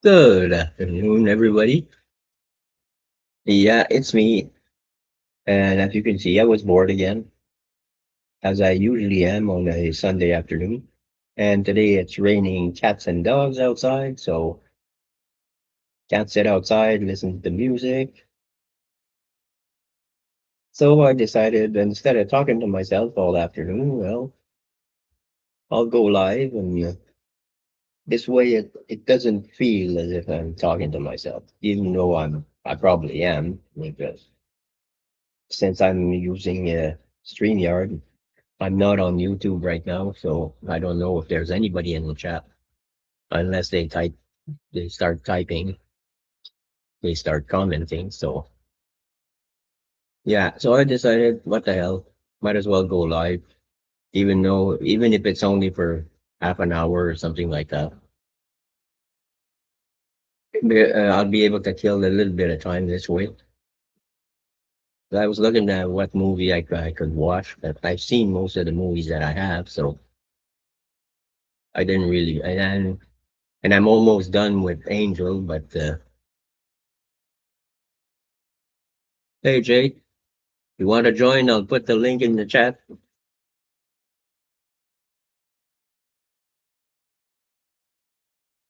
Good afternoon, everybody. Yeah, it's me. And as you can see, I was bored again, as I usually am on a Sunday afternoon. And today it's raining cats and dogs outside, so can't sit outside, listen to music. So I decided instead of talking to myself all afternoon, well, I'll go live, and this way it doesn't feel as if I'm talking to myself, even though I probably am, because since I'm using StreamYard. I'm not on YouTube right now, so I don't know if there's anybody in the chat unless they start typing, they start commenting. So yeah, so I decided, what the hell, might as well go live, even if it's only for half an hour or something like that. I'll be able to kill a little bit of time this way. I was looking at what movie I could watch, but I've seen most of the movies that I have, so I didn't really, and I'm almost done with Angel, but hey, Jay, you want to join? I'll put the link in the chat.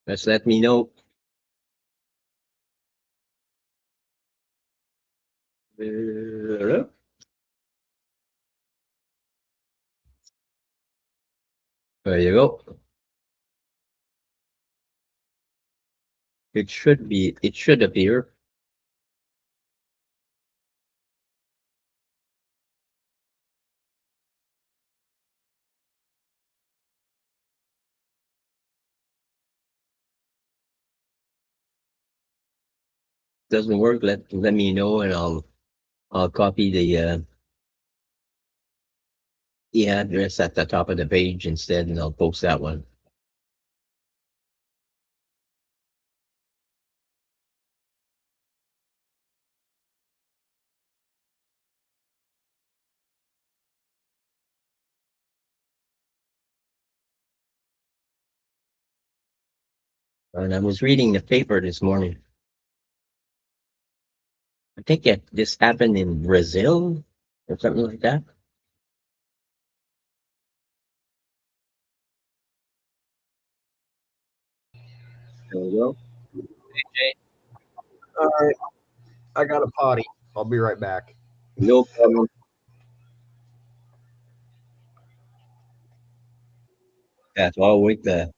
Just let me know. There you go. It should appear. Doesn't work, let me know, and I'll copy the address at the top of the page instead, and I'll post that one. And I was reading the paper this morning. I think this happened in Brazil or something like that. There we go. Jay, All right, I got a potty. I'll be right back. no problem. Yeah, so I'll wait for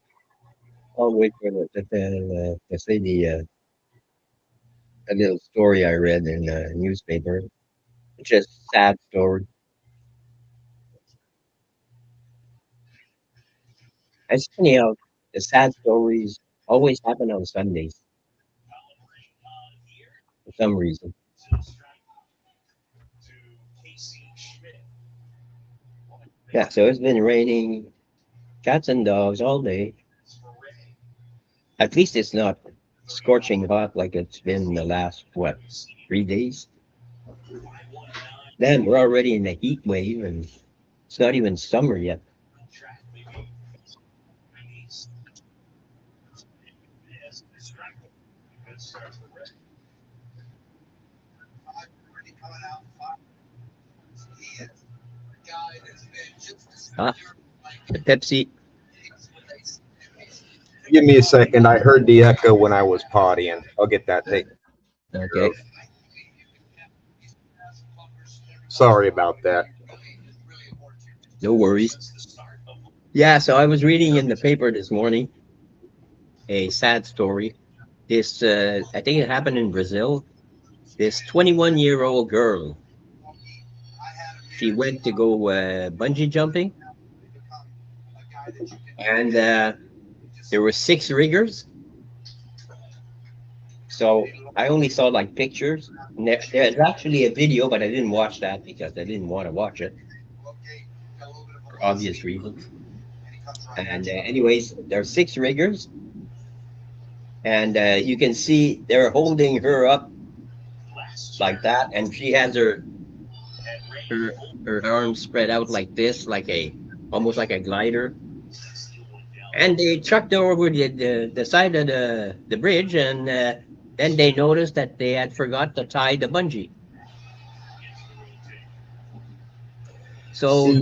to say the a little story I read in the newspaper. It's just sad story. It's funny how the sad stories always happen on Sundays for some reason. Yeah, so it's been raining cats and dogs all day. At least it's not scorching hot like it's been the last, what, 3 days? Then we're already in a heat wave and it's not even summer yet. Ah, the Pepsi. Give me a second. I heard the echo when I was pottying. I'll get that taken care Okay, of. Sorry about that. no worries. Yeah, so I was reading in the paper this morning a sad story. I think it happened in Brazil. This 21-year-old girl, she went to go bungee jumping, and there were six riggers. So I only saw like pictures. And there's actually a video, but I didn't watch that because I didn't want to watch it for obvious reasons. And anyways, there are six riggers, and you can see they're holding her up like that, and she has her arms spread out like this, like a almost like a glider, And they trucked over the side of the bridge, and then they noticed that they had forgot to tie the bungee. So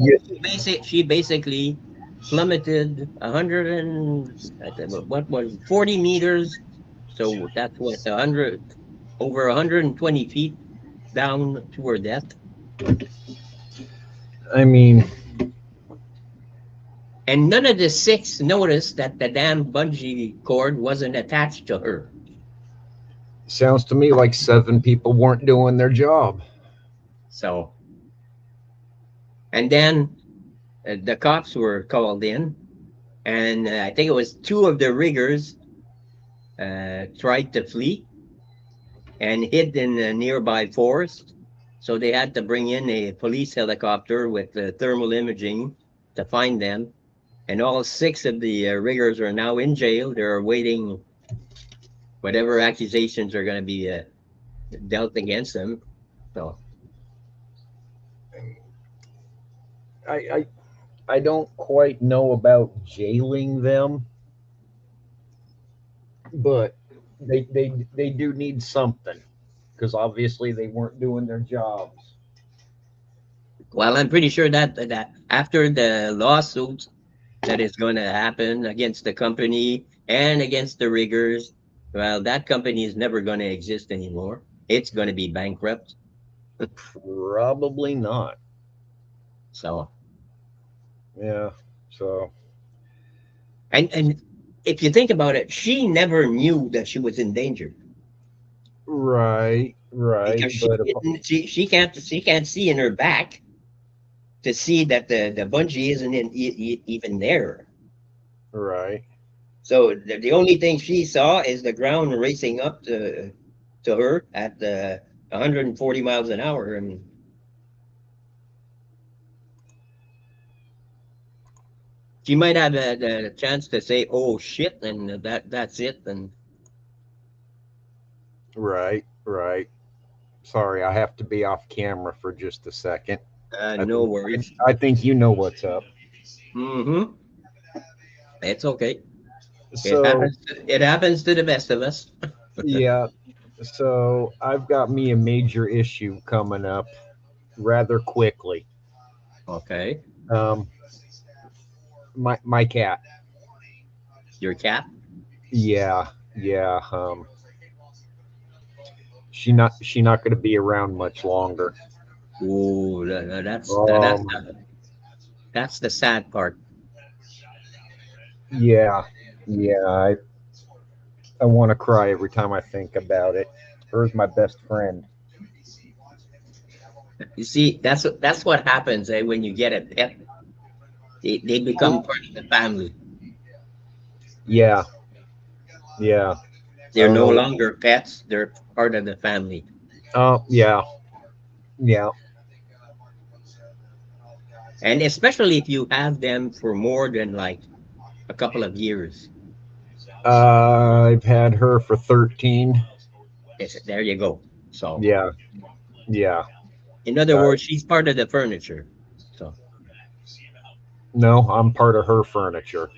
See, she basically plummeted 100 and I think what was 40 meters. So that's what 100 over 120 feet down to her death. I mean, And none of the six noticed that the damn bungee cord wasn't attached to her. sounds to me like 7 people weren't doing their job. So, and then the cops were called in, and I think it was two of the riggers tried to flee and hid in a nearby forest. So they had to bring in a police helicopter with thermal imaging to find them. And all six of the riggers are now in jail. They're awaiting whatever accusations are going to be dealt against them. So, I, I I don't quite know about jailing them, but they do need something because obviously they weren't doing their jobs. well, I'm pretty sure that after the lawsuit that is going to happen against the company and against the riggers, well, that company is never going to exist anymore. It's going to be bankrupt. Probably not. So, Yeah. So and if you think about it, she never knew that she was in danger right, right, because but she can't see in her back to see that the bungee isn't even there. right. So the only thing she saw is the ground racing up to her at 140 miles an hour, and she might have the chance to say, "Oh shit," and that's it. And Right, right. Sorry, I have to be off camera for just a second. I no think worries. I think you know what's up. Mm-hmm. It's okay. It So happens. It happens to the best of us. yeah, so I've got me a major issue coming up rather quickly. Okay. Um, my cat. Your cat. Yeah, yeah. She not going to be around much longer. Oh, Um, that's the sad part. yeah, yeah. I want to cry every time I think about it. Her's my best friend. You see, that's what happens when you get a pet. They become part of the family. Yeah, yeah. I They're don't no know. longer pets. They're part of the family. Oh, yeah, yeah. And especially if you have them for more than like a couple of years. I've had her for 13. There you go. So, Yeah, yeah. in other Uh, words, she's part of the furniture. So, no, I'm part of her furniture.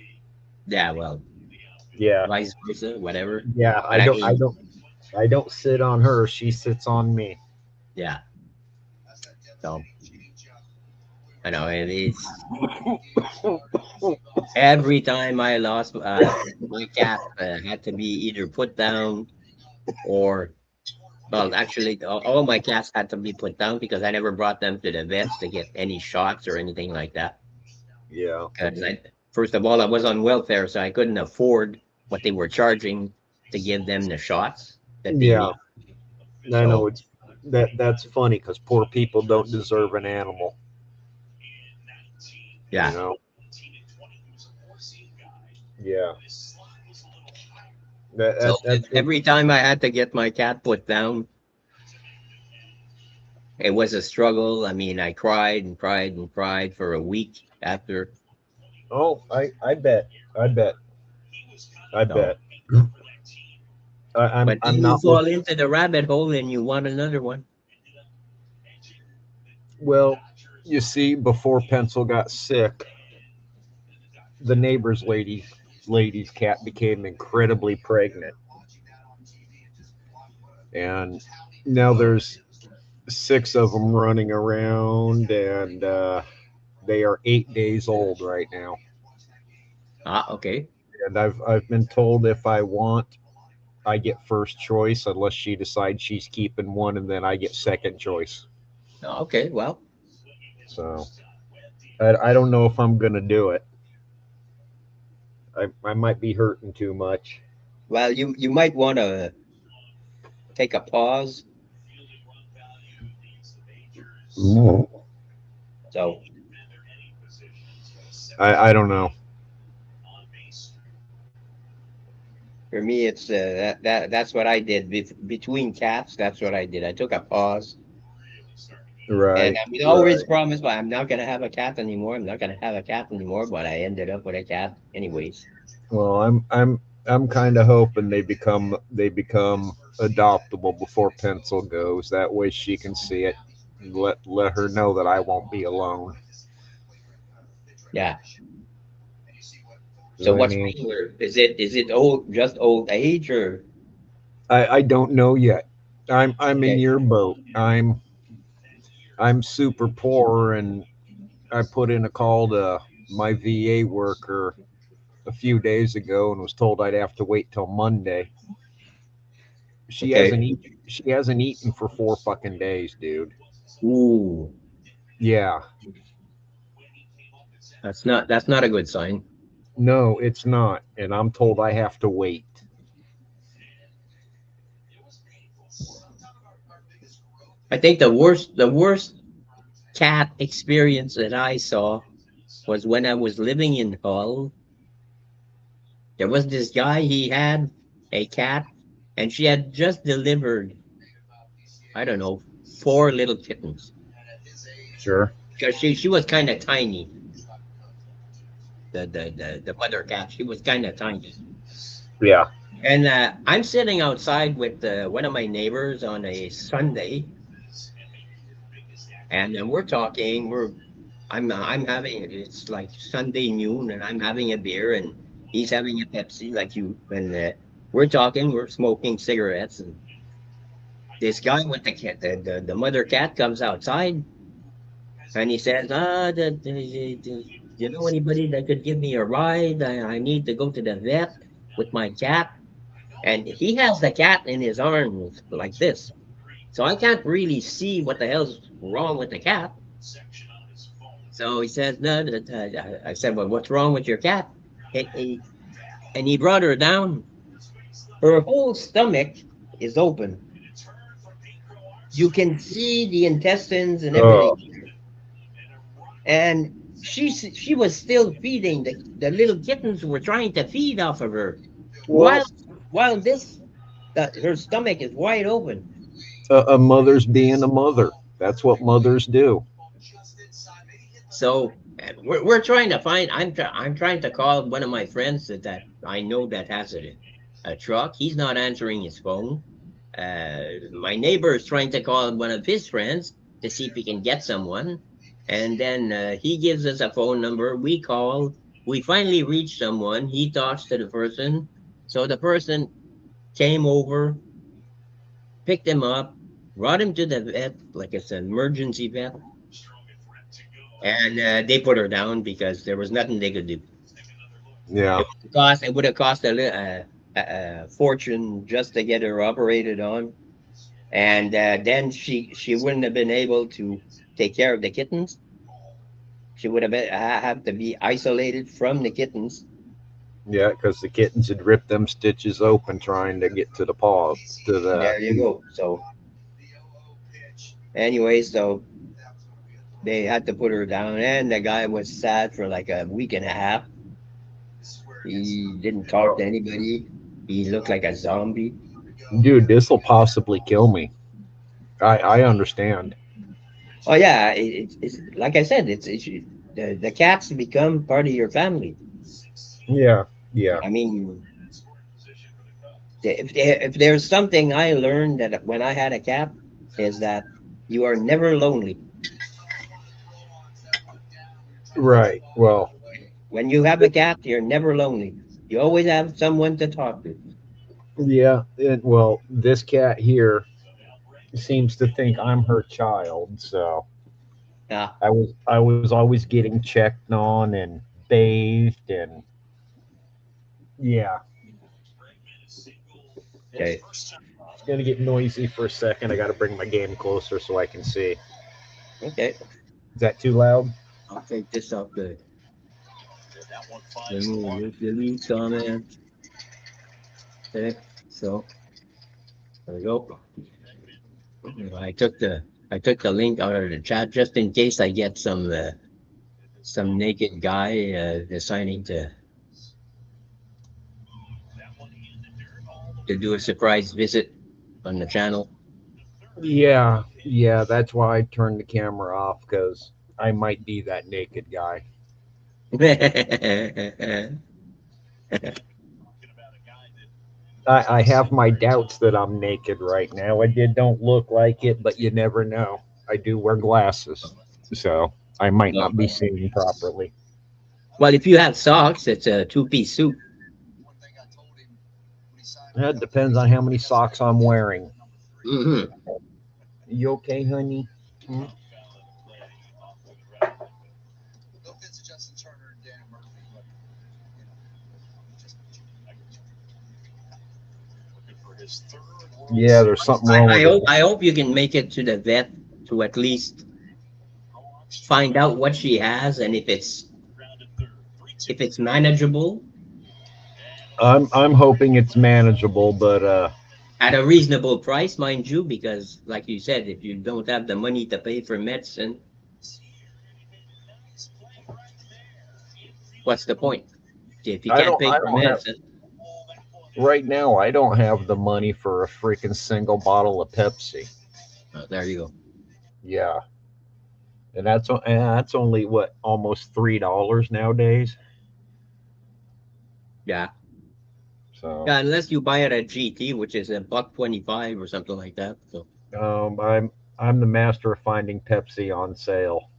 yeah, well, Yeah, vice versa, whatever. yeah. But I mean, I don't sit on her. She sits on me. yeah. So, I know it's every time I lost my cat had to be either put down or well, actually, all my cats had to be put down because I never brought them to the vets to get any shots or anything like that. Yeah, Because first of all, I was on welfare, so I couldn't afford what they were charging to give them the shots that they yeah. need. I know So, it's that's funny because poor people don't deserve an animal. You yeah. know. Yeah. So That's what. every time I had to get my cat put down, it was a struggle. I mean, I cried and cried and cried for a week after. Oh, I bet. I bet. I So, bet. but then I'm you not look. fall into the rabbit hole and you want another one. Well, you see, before Pencil got sick, the neighbor's lady. lady's cat became incredibly pregnant, and now Oh, there's six of them running around, and they are 8 days old right now. okay. And I've been told if I want, I get first choice unless she decides she's keeping one, and then I get second choice. Okay. Well, So I don't know if I'm gonna do it. I might be hurting too much. you might want to take a pause. Mm. So I don't know. for me, it's that's what I did between cats. That's what I did. I took a pause, and Right, I would always right. promise, well, I'm not gonna have a cat anymore. I'm not gonna have a cat anymore. But I ended up with a cat anyways. Well, I'm kind of hoping they become adoptable before Pencil goes. That way she can see it. And let her know that I won't be alone. Yeah. So 'Cause I what's mean, wrong with her? Is it old just old age or I don't know yet. I'm in okay? your boat. I'm super poor, and I put in a call to my VA worker a few days ago and was told I'd have to wait till Monday. Okay. She hasn't eaten for 4 fucking days, dude. Ooh, Yeah. that's not a good sign. No, it's not. And I'm told I have to wait. I think the worst cat experience that I saw was when I was living in Hull. There was this guy, he had a cat, and she had just delivered, I don't know, four little kittens. Sure. Because she was kind of tiny. The mother cat, she was kind of tiny. Yeah. And I'm sitting outside with one of my neighbors on a Sunday, and we're talking. I'm having it's like Sunday noon, and I'm having a beer, and he's having a Pepsi, like you. And we're talking, we're smoking cigarettes, and this guy with the cat, the mother cat, comes outside, and he says, do you know anybody that could give me a ride? I need to go to the vet with my cat." And he has the cat in his arms like this. So I can't really see what the hell's wrong with the cat. So he says, no, I said, well, what's wrong with your cat? And he brought her down. Her whole stomach is open. You can see the intestines and Oh, everything. And she was still feeding. The little kittens were trying to feed off of her well, while her stomach is wide open. a mother's being a mother. That's what mothers do. So we're trying to find. I'm trying to call one of my friends that I know that has a truck. He's not answering his phone. My neighbor is trying to call one of his friends to see if he can get someone, and then he gives us a phone number. We call. We finally reach someone. He talks to the person. So the person came over, picked him up, brought him to the vet, like it's an emergency vet, and they put her down because there was nothing they could do. Yeah. It would have cost a fortune just to get her operated on, and then she wouldn't have been able to take care of the kittens. She would have to be isolated from the kittens. Yeah, because the kittens had ripped them stitches open trying to get to the paws, to the There you feet. go. So anyway, so they had to put her down, and the guy was sad for like a week and a half. He didn't talk to anybody. He looked like a zombie. Dude, this will possibly kill me. I understand. Oh yeah, it's like I said, the cats become part of your family. Yeah, yeah. I mean, if there's something I learned that when I had a cat is that you are never lonely. Right. Well, When you have a cat, you're never lonely. You always have someone to talk to. Yeah, well, this cat here seems to think I'm her child, so Yeah. I was always getting checked on and bathed and yeah. Okay. It's gonna get noisy for a second. I got to bring my game closer so I can see. Okay. Is that too loud? I'll take this off remove delete comment. Okay. So there we go. I took the I took the link out of the chat just in case I get some naked guy deciding to do a surprise visit on the channel. Yeah, yeah. That's why I turned the camera off because I might be that naked guy. I have my doubts that I'm naked right now. I did don't look like it, but you never know. I do wear glasses, so I might No. not be seeing properly. Well, if you have socks, it's a two-piece suit. That depends on how many socks I'm wearing. Hmm. You okay, honey? Hmm? Yeah, there's something wrong with it. I hope you can make it to the vet to at least find out what she has and if it's manageable I'm hoping it's manageable, but at a reasonable price, mind you, because like you said, if you don't have the money to pay for medicine, what's the point? If you can't pay I for don't have medicine, right now. I don't have the money for a freaking single bottle of Pepsi. there you go. Yeah, and that's only what almost $3 nowadays. Yeah. So Yeah, unless you buy it at GT, which is a buck 25 or something like that. So I'm the master of finding Pepsi on sale.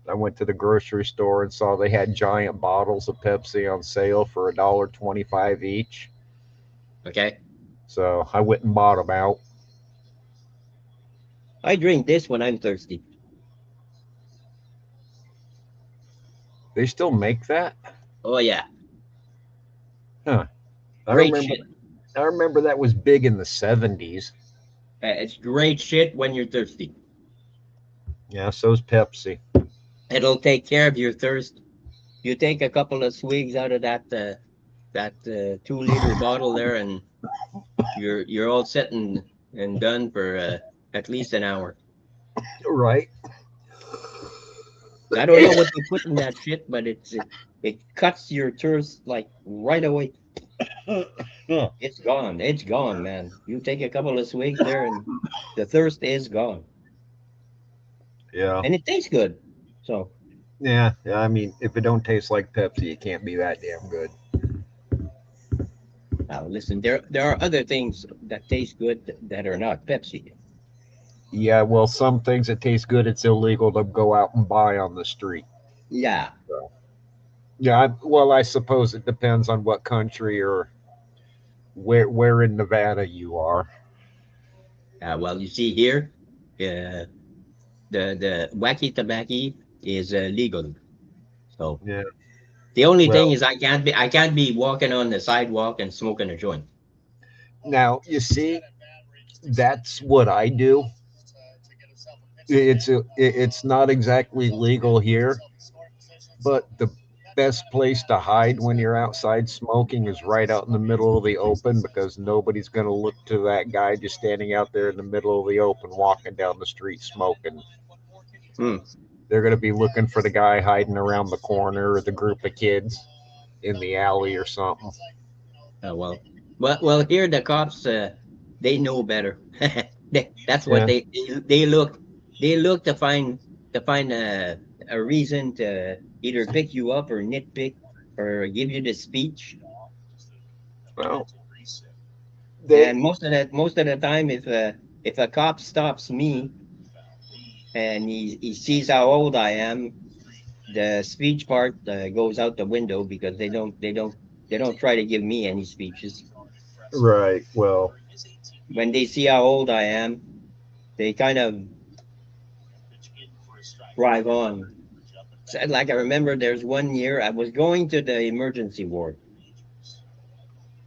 I went to the grocery store and saw they had giant bottles of Pepsi on sale for $1.25 each. okay. So I went and bought them out. I drink this when I'm thirsty. They still make that? Oh yeah. Huh. I Great remember shit. I remember that was big in the 70s. It's great shit when you're thirsty. Yeah, so's Pepsi. It'll take care of your thirst. You take a couple of swigs out of that 2 liter bottle there, and you're all set and done for at least an hour. Right. I don't know what they put in that shit, but it cuts your thirst like right away. It's gone. It's gone, man. You take a couple of swigs there, and the thirst is gone, Yeah. and it tastes good. So Yeah. Yeah. I mean, if it don't taste like Pepsi, it can't be that damn good. now, listen, there are other things that taste good that are not Pepsi. Yeah, well, some things that taste good, it's illegal to go out and buy on the street. Yeah. So, yeah, well, I suppose it depends on what country or where in Nevada you are. Well, you see here, uh, the wacky tobacco is legal. So Yeah. the only thing Well, is I can't be walking on the sidewalk and smoking a joint. now you see, that's what I do. It's not exactly legal here, but the best place to hide when you're outside smoking is right out in the middle of the open because nobody's going to look to that guy just standing out there in the middle of the open walking down the street smoking. Hmm. They're going to be looking for the guy hiding around the corner or the group of kids in the alley or something. Well, here the cops they know better. That's what Yeah. they look to find a reason to either pick you up or nitpick or give you the speech. Well, they And most of the time, if a cop stops me and he sees how old I am, the speech part goes out the window because they don't They don't try to give me any speeches. Right. Well, When they see how old I am, they kind of drive on. So, like I remember, there's one year I was going to the emergency ward.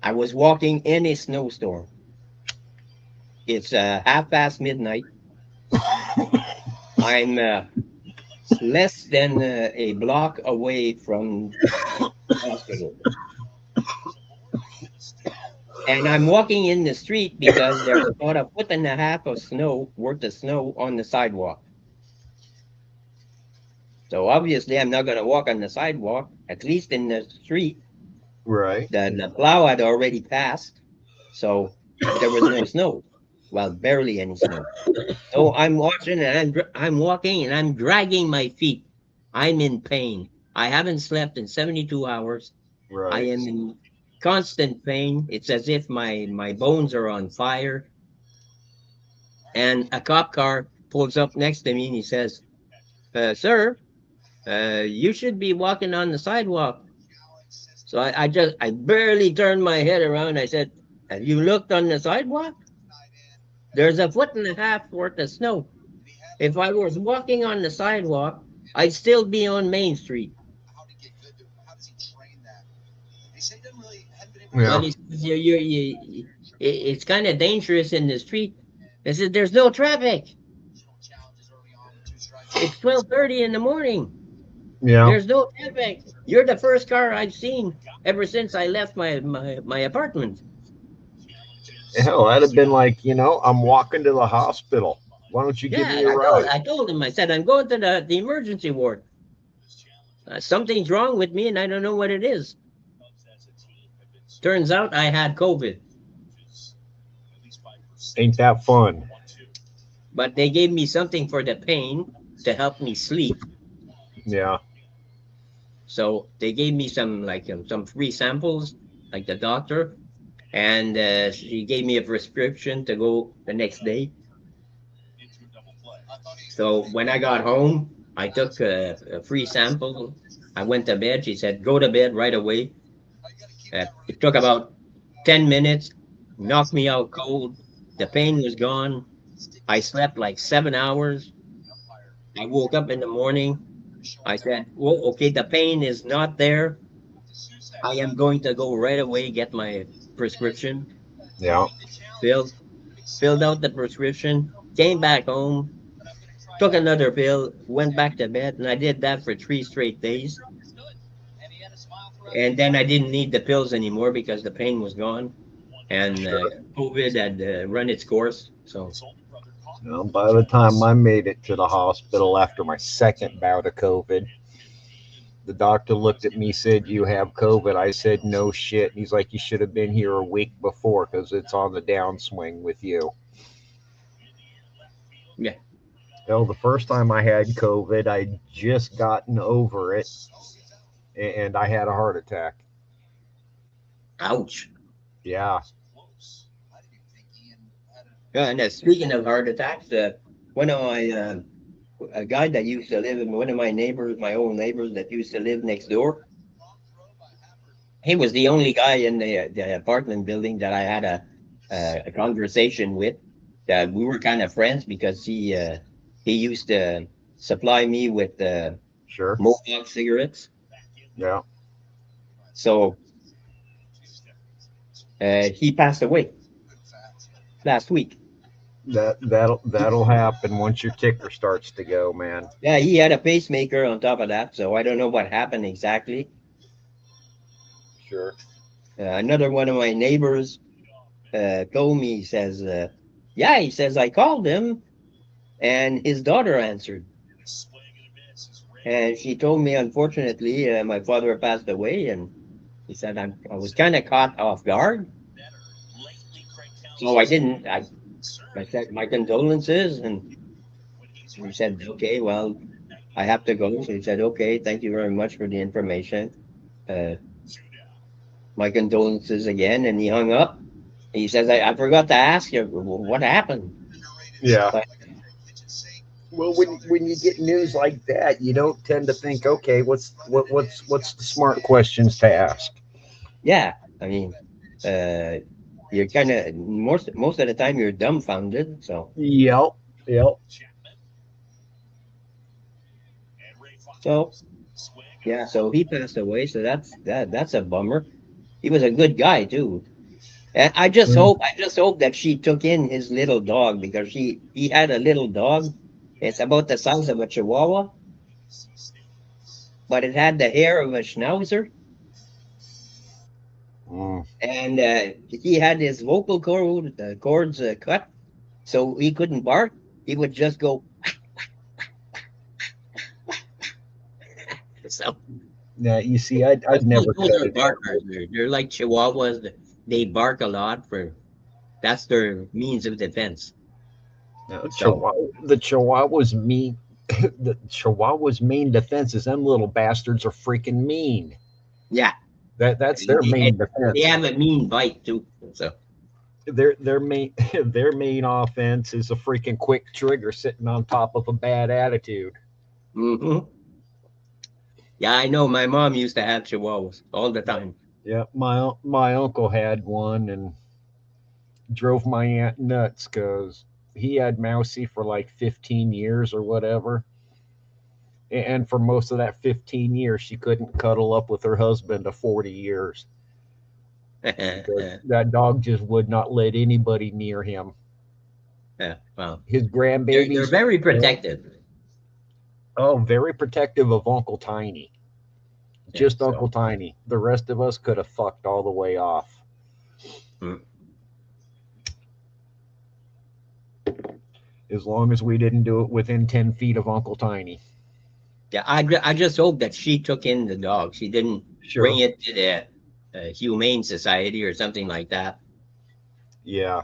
I was walking in a snowstorm. It's 1:30 midnight. I'm less than a block away from the hospital. And I'm walking in the street because there's about a foot and a half of snow, worth of snow on the sidewalk. So obviously, I'm not going to walk on the sidewalk, at least in the street. right. The plow had already passed, so there was no snow. Well, barely any snow. So I'm watching and I'm walking and I'm dragging my feet. I'm in pain. I haven't slept in 72 hours. I Right. am in constant pain. It's as if my bones are on fire. And a cop car pulls up next to me and he says, "Sir, you should be walking on the sidewalk." So I barely turned my head around. I said, "Have you looked on the sidewalk? There's a foot and a half worth of snow. If I was walking on the sidewalk, I'd still be on Main Street." Yeah. Well, he says, it's kind of dangerous in the street. I said, "There's no traffic. It's 12:30 in the morning. Yeah. There's no traffic. You're the first car I've seen ever since I left my apartment." Hell, that'd have been like, I'm walking to the hospital. Why don't you give me Yeah, a ride? I told him, I said, "I'm going to the emergency ward. Something's wrong with me and I don't know what it is." Turns out I had COVID, Ain't that fun? but they gave me something for the pain to help me sleep. Yeah. So they gave me some free samples, like the doctor, and she gave me a prescription to go the next day. So when I got home, I took a free sample. I went to bed. She said, "Go to bed right away." It took about 10 minutes, knocked me out cold. The pain was gone. I slept like 7 hours. I woke up in the morning. I said, "Well, okay, the pain is not there. I am going to go right away get my prescription." Yeah. Filled, filled out the prescription, came back home, took another pill, went back to bed, and I did that for 3 straight days. And then I didn't need the pills anymore because the pain was gone and Sure. COVID had run its course. So By the time I made it to the hospital after my second bout of COVID, the doctor looked at me, said, "You have COVID." I said, "No shit." He's like, "You should have been here a week before because it's on the downswing with you." yeah, The first time I had COVID, I'd just gotten over it and I had a heart attack. ouch. Yeah. Yeah, and speaking of heart attacks, one of my a guy that used to live in one of my neighbors, my old neighbors that used to live next door. He was the only guy in the apartment building that I had a conversation with. That we were kind of friends because he used to supply me with Sure. Mohawk cigarettes. Yeah. So he passed away last week. That'll happen once your ticker starts to go, man. Yeah, he had a pacemaker on top of that, so I don't know what happened exactly. Sure. Another one of my neighbors told me, he says, "Yeah," he says, "I called him and his daughter answered." And she told me, unfortunately, my father passed away, and he said, I was kind of caught off guard. So I didn't, I said, "My condolences." And he said, "Okay, well, I have to go." So he said, "Okay, thank you very much for the information. Uh, my condolences again." And he hung up. He says, I forgot to ask you what happened. Yeah. But Well, when you get news like that, you don't tend to think, okay, what's the smart questions to ask? Yeah, I mean, uh, you're kind of most of the time you're dumbfounded. So Yep. Yep. so yeah, so he passed away. So that's a bummer. He was a good guy too. And I just hope that she took in his little dog because he had a little dog. It's about the size of a chihuahua, but it had the hair of a schnauzer, Mm. and he had his cords cut, so he couldn't bark. He would just go. So Now you see, I'd never those cut are an barkers. animal. They're like chihuahuas. They bark a lot for that's their means of defense. No, So The Chihuahuas mean the Chihuahuas' main defense is them little bastards are freaking mean. yeah, That's their and main they defense. have a mean bite too. So. Their main their main offense is a freaking quick trigger sitting on top of a bad attitude. Mhm. Yeah, I know. My mom used to have chihuahuas all the time. Yeah, my uncle had one and drove my aunt nuts because he had Mousy for like 15 years or whatever. And for most of that 15 years, she couldn't cuddle up with her husband of 40 years because Yeah, that dog just would not let anybody near him. well, His they're grandbabies, very you know, protective. oh, very protective of Uncle Tiny. Yeah, Just so Uncle Tiny. The rest of us could have fucked all the way off mm. as long as we didn't do it within 10 feet of Uncle Tiny. Yeah, I just hope that she took in the dog. She didn't bring Sure. it to the humane society or something like that. Yeah.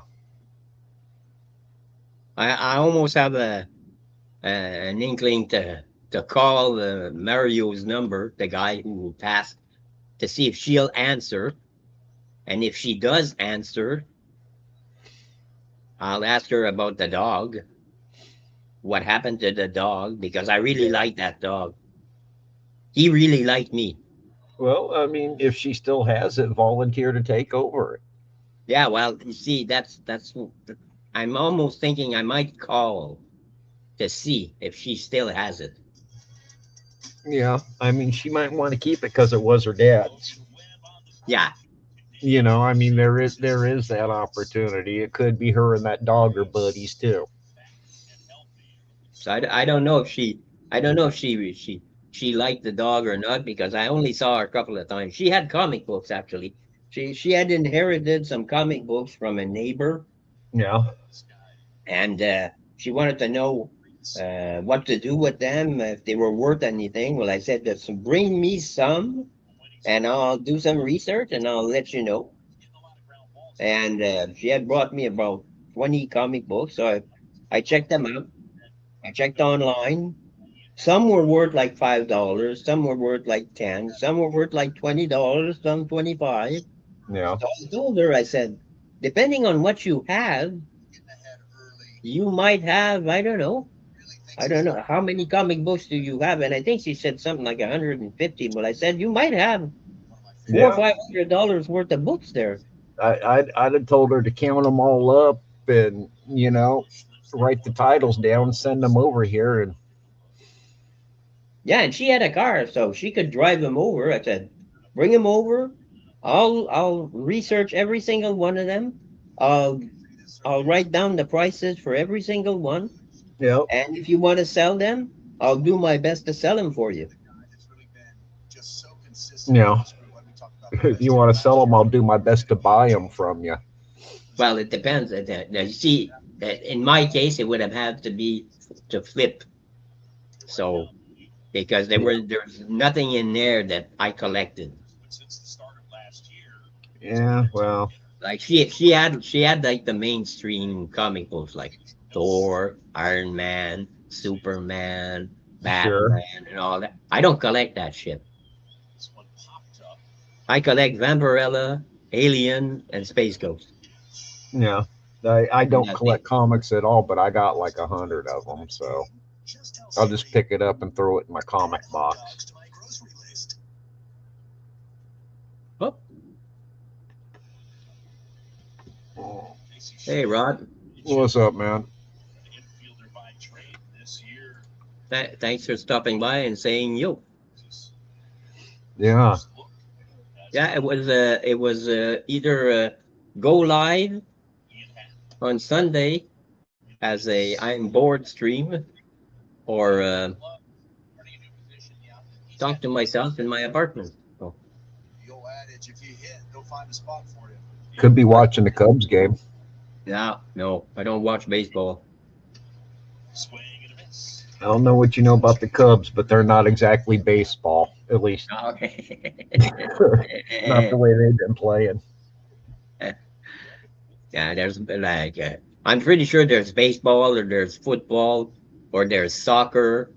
I almost have an inkling to call Mario's number, the guy who passed, to see if she'll answer. And if she does answer, I'll ask her about the dog, what happened to the dog, because I really Yeah. like that dog. He really liked me. Well, I mean, if she still has it, volunteer to take over it. Yeah, well, you see, I'm almost thinking I might call to see if she still has it. Yeah. I mean, she might want to keep it because it was her dad's. Yeah, I mean, there is that opportunity. It could be her and that dog are buddies too. so I don't know if I don't know if she liked the dog or not because I only saw her a couple of times. She had comic books actually. She had inherited some comic books from a neighbor, Yeah. and she wanted to know what to do with them if they were worth anything. Well, I said, "Just bring me some, and I'll do some research, and I'll let you know." And she had brought me about 20 comic books, so I checked them out. I checked online. Some were worth like $5, some were worth like 10, some were worth like $20, some 25. Yeah. So I told her, I said, depending on what you have, you might have, I don't know, how many comic books do you have? And I think she said something like 150, but I said, you might have four or Yeah. $500 worth of books there. I'd have told her to count them all up and write the titles down, send them over here, and Yeah, and she had a car, so she could drive them over. I said, bring them over. I'll research every single one of them. I'll I'll write down the prices for every single one. yep. And if you want to sell them, I'll do my best to sell them for you. Yeah. If you want to sell them, I'll do my best to buy them from you. Well, it depends. Now, you see, in my case, it would have had to be to flip. So because Yeah. there's nothing in there that I collected. Yeah. Well, Like she had like the mainstream comic books like Thor, Iron Man, Superman, sure. Batman, and all that. I don't collect that shit. I collect Vampirella, Alien, and Space Ghost. Yeah. I And don't that's collect it. comics at all, but I got like 100 of them, so I'll just pick it up and throw it in my comic box. Oh. Hey, Rod. What's up, man? Thanks for stopping by and saying yo. Yeah. Yeah, it was either go live on Sunday as a I'm bored stream or talk to myself in my apartment. Oh, Could be watching the Cubs game. yeah, no, I don't watch baseball. I don't know what you know about the Cubs, but they're not exactly baseball, at least Okay. not the way they've been playing. Yeah, there's like I'm pretty sure there's baseball or there's football or there's soccer.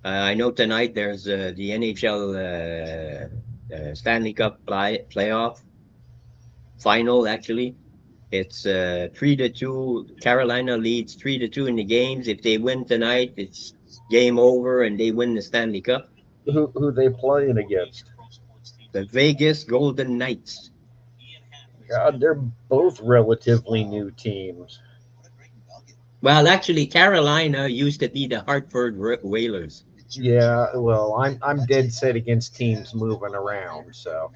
I know tonight there's the NHL Stanley Cup playoff final. Actually, it's 3-2. Carolina leads 3-2 in the games. If they win tonight, it's game over and they win the Stanley Cup. Who they playing against? The Vegas Golden Knights. God, they're both relatively new teams. Well, actually, Carolina used to be the Hartford Whalers. Yeah, well, I'm dead set against teams moving around, so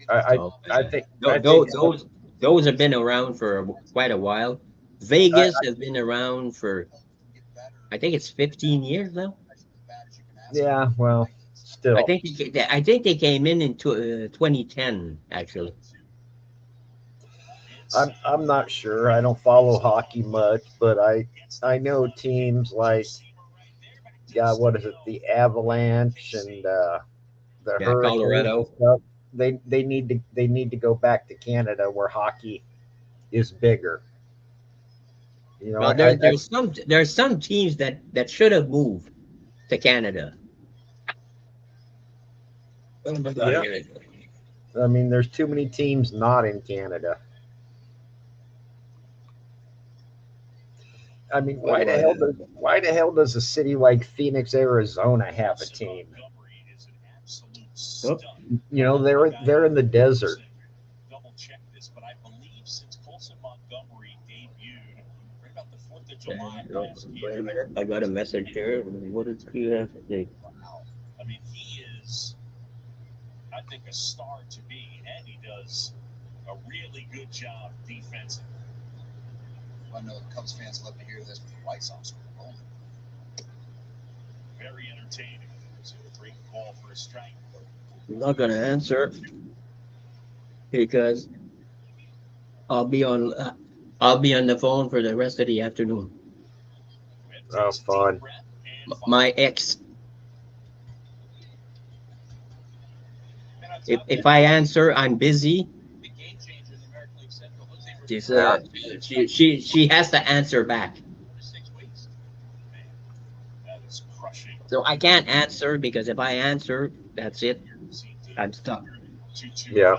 I I, So I think I tho- think tho- those have been around for quite a while. I, Vegas has been around for I think it's 15 years now. yeah, well, still. I think they came in 2010 actually. I'm not sure. I don't follow hockey much, but I know teams like, yeah, what is it, the Avalanche and the Yeah, Hurricanes and Colorado. stuff. They need to go back to Canada where hockey is bigger. You know, Well, there's some teams that should have moved to Canada. Oh my God, yeah. here it is. I mean, there's too many teams not in Canada. I mean, What do I have? why the hell does a city like Phoenix, Arizona have a team? Oh, You know, they're in the desert. wait a minute. I got a message here. What did you have to say? I'm not gonna answer because I'll be on uh, I'll be on the phone for the rest of the afternoon. Oh, fun. My ex, if I answer, I'm busy. Yeah, She has to answer back. So I can't answer because if I answer, that's it. I'm stuck. yeah.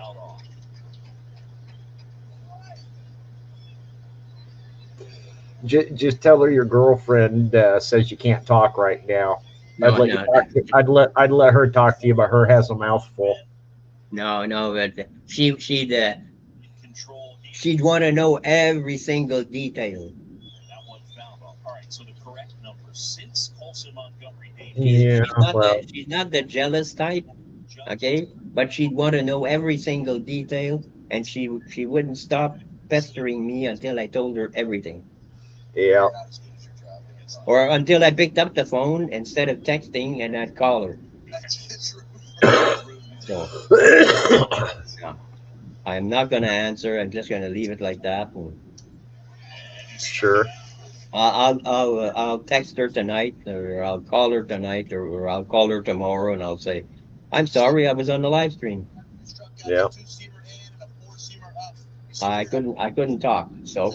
Just tell her your girlfriend says you can't talk right now. I'd No, let you no, talk. I'd let her talk to you, but her has a mouthful. no. But she'd want to know every single detail. Yeah, well, She's not the jealous type, okay? But she'd want to know every single detail, and she wouldn't stop pestering me until I told her everything, yeah. or until I picked up the phone instead of texting and I'd call her. So yeah, I'm not gonna answer. I'm just gonna leave it like that. And Sure. I'll text her tonight, or I'll call her tonight, or I'll call her tomorrow, and I'll say, "I'm sorry, I was on the live stream. Yeah. I couldn't talk." So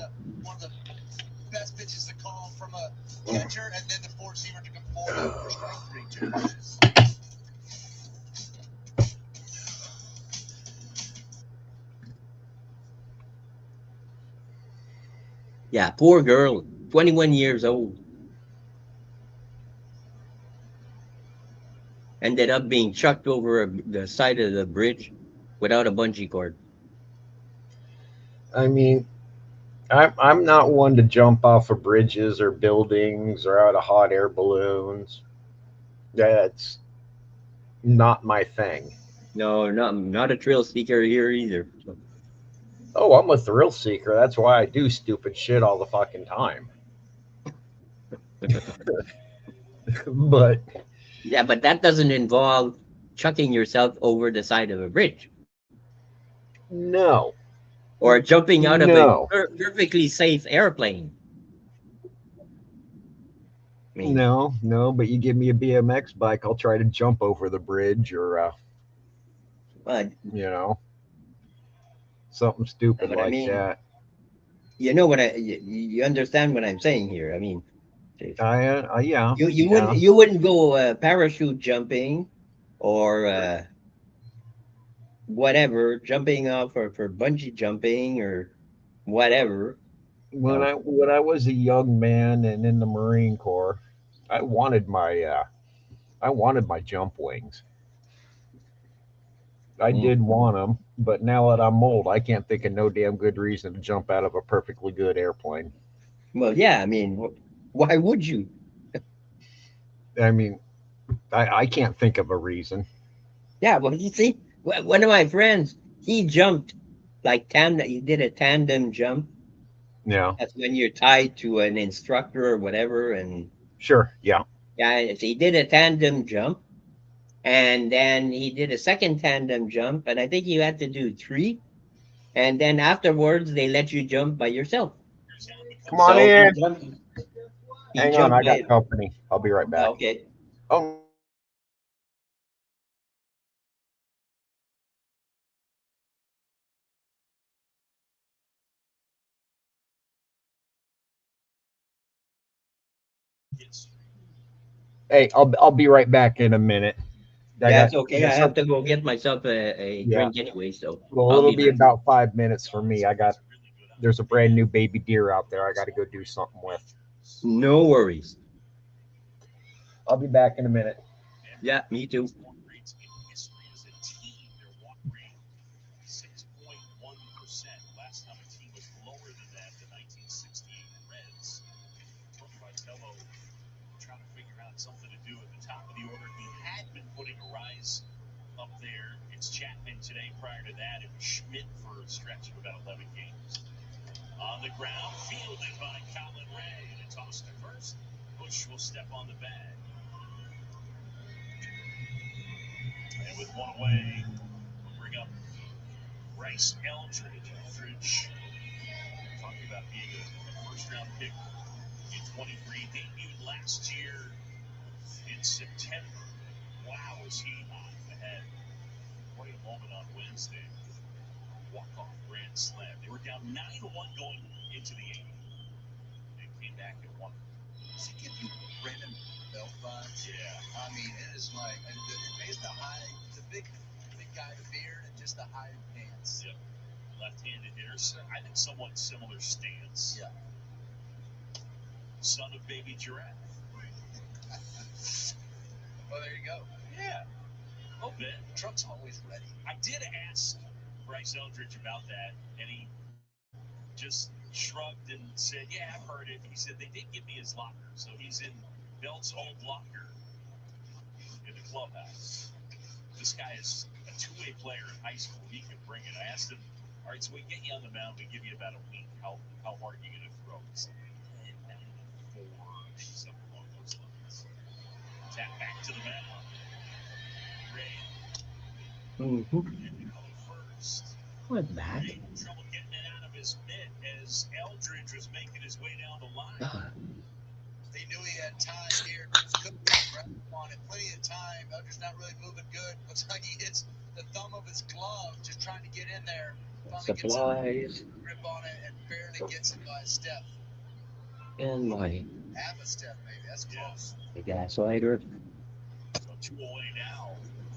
yeah, poor girl, 21 years old, ended up being chucked over the side of the bridge without a bungee cord. I mean, I'm not one to jump off of bridges or buildings or out of hot air balloons. That's not my thing. No, not a thrill seeker here either. So, Oh, I'm a thrill seeker. That's why I do stupid shit all the fucking time. But yeah, but that doesn't involve chucking yourself over the side of a bridge no, or jumping out of a no, perfectly safe airplane. I mean, no. But you give me a BMX bike, I'll try to jump over the bridge or, but you know, something stupid but I like mean, that. you know what you understand what I'm saying here. I mean, if Yeah, you wouldn't yeah. you wouldn't go parachute jumping or whatever jumping off for bungee jumping or whatever. Uh, When I was a young man and in the Marine Corps, I wanted my I wanted my jump wings. I mm. did want them, but now that I'm old, I can't think of no damn good reason to jump out of a perfectly good airplane. Well, yeah. I mean, why would you? I mean, I can't think of a reason. Yeah. Well, you see, one of my friends he jumped like tandem. He did a tandem jump. Yeah, That's when you're tied to an instructor or whatever, and sure, yeah. yeah, so he did a tandem jump, and then he did a second tandem jump, and I think you had to do three, and then afterwards they let you jump by yourself. Come on So in. he Hang on, jumped I got by. company. I'll be right back. Okay. Oh no, you're good. Hey, I'll be right back in a minute. Yeah, it's I okay. got I have some. to go get myself a Yeah. drink anyway, so Well, I'll it'll be be back. about 5 minutes for me. There's a brand new baby deer out there. I got to go do something with. No worries. I'll be back in a minute. Yeah, me too. Mhm. What that? Ah, supplies and my gas lighter.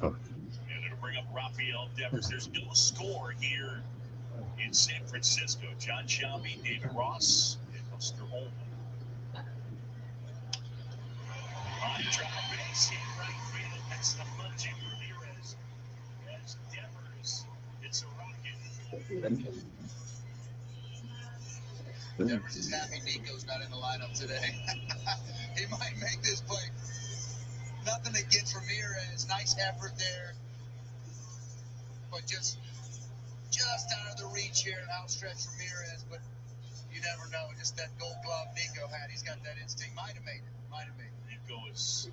Oh, Devers is happy Nico's not in the lineup today. He might make this play. Nothing against Ramirez. Nice effort there, but just out of the reach here, outstretched Ramirez. But you never know. Just that Gold Glove Nico had. He's got that instinct. Might have made it. Might have made it. Nico is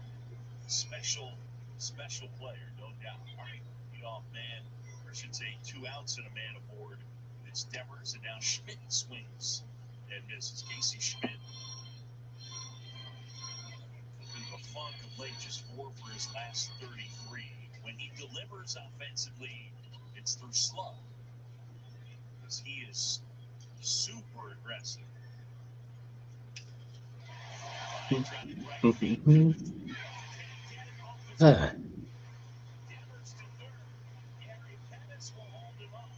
special, special player, no doubt. All right, lead off man, or I should say 2 outs and a man aboard. It's Devers, and now Schmidt swings and misses. Casey Schmidt, bit of a funk of late, just 4 for his last 33. When he delivers offensively, it's through slug, because he is super aggressive. Ah, Devers to third. Gary Pettis will hold him up.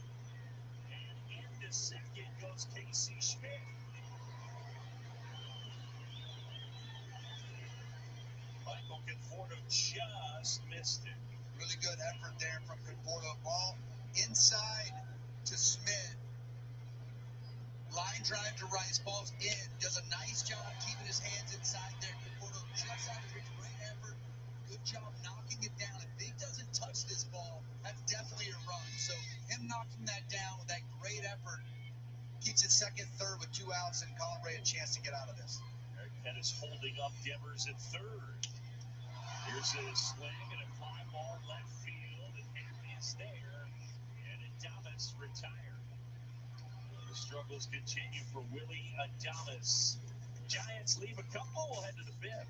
And into second goes Casey Schmidt. Michael Conforto just missed it. Really good effort there from Conforto. Ball inside to Smith. Line drive to Rice. Ball's in. Does a nice job keeping his hands inside there. Conforto just out of reach. Great effort. Good job knocking it down. If he doesn't touch this ball, that's definitely a run. So him knocking that down with that great effort keeps it second, third with 2 outs, and Colin a chance to get out of this. Eric Pettis holding up Devers at third. Here's a swing and a fly ball left field, and Happy is there, and Adames retired. The struggles continue for Willie Adames. Giants leave a couple, head to the fifth.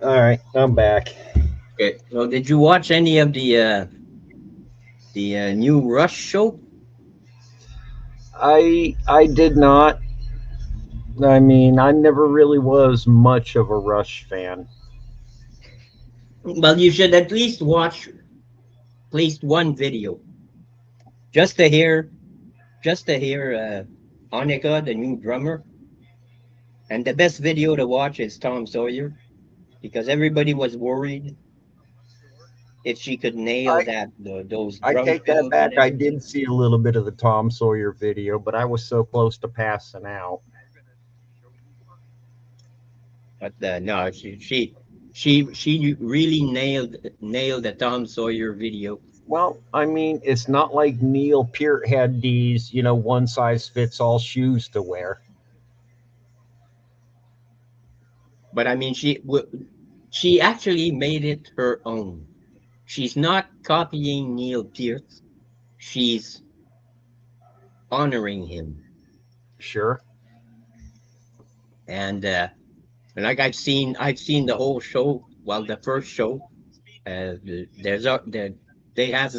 All right, I'm back. okay. So did you watch any of the new Rush show? I did not. I mean, I never really was much of a Rush fan. Well, you should at least watch at least one video just to hear Annika, the new drummer. And the best video to watch is Tom Sawyer because everybody was worried if she could nail I those I drum take that fills and back. I everything. did see a little bit of the Tom Sawyer video, but I was so close to passing out. But no, she really nailed the Tom Sawyer video. Well, I mean, it's not like Neil Peart had these, one size fits all shoes to wear. But I mean, she actually made it her own. She's not copying Neil Peart. She's honoring him. Sure. And like I've seen the whole show. Well, the first show. There's a there they have.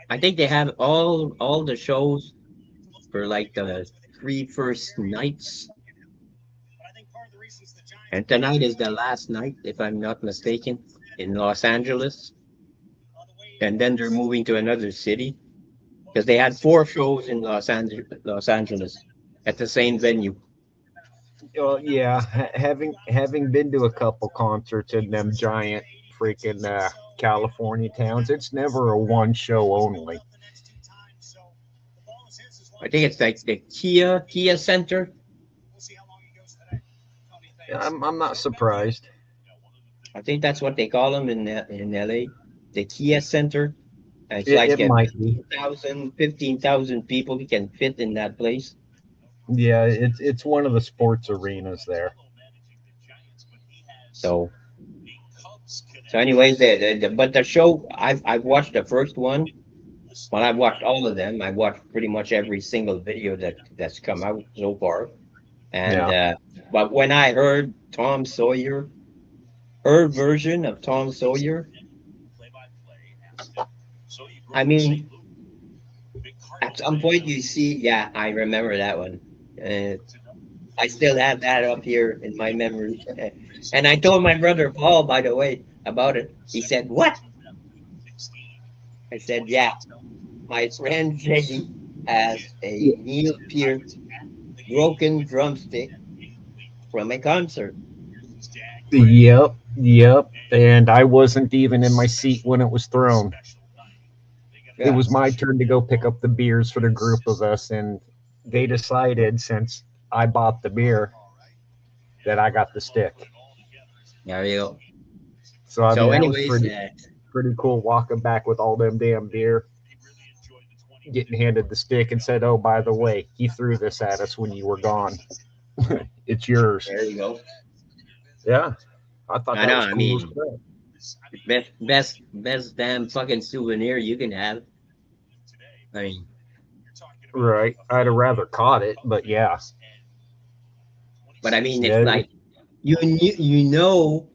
I think they have all the shows for like the three first nights, and tonight is the last night, if I'm not mistaken, in Los Angeles. And then they're moving to another city because they had four shows in Los Angeles at the same venue. Yeah, having been to a couple concerts in them giant freaking California towns, it's never a one show only. I think it's like the Kia Center. I'm not surprised. I think that's what they call them in LA, the Kia Center. And it's It like might be. 15,000 people can fit in that place. Yeah, it's one of the sports arenas there. So anyways, but the show I've watched the first one. Well, I've watched all of them. I've watched pretty much every single video that's come out so far. And Yeah. but when I heard Tom Sawyer, her version of Tom Sawyer, I mean, at some point you see, yeah, I remember that one. Uh, I still have that up here in my memory. And I told my brother Paul, by the way, about it. He said, "What?" I said, "Yeah, my friend Jay has a Neil Peart broken drumstick from a concert." Yep. Yep. And I wasn't even in my seat when it was thrown. It Yeah, was my turn to go pick up the beers for the group of us, and they decided since I bought the beer that I got the stick. there you go. So I So, mean that was anyways, pretty cool walking back with all them damn beer, getting handed the stick and said, "Oh, by the way, he threw this at us when you were gone. It's yours." there you go. Yeah, I thought I that know. was I cool as mean, crap. best damn fucking souvenir you can have. I mean, Right. I'd have rather caught it, but yeah, but I mean, it's yeah, like you know,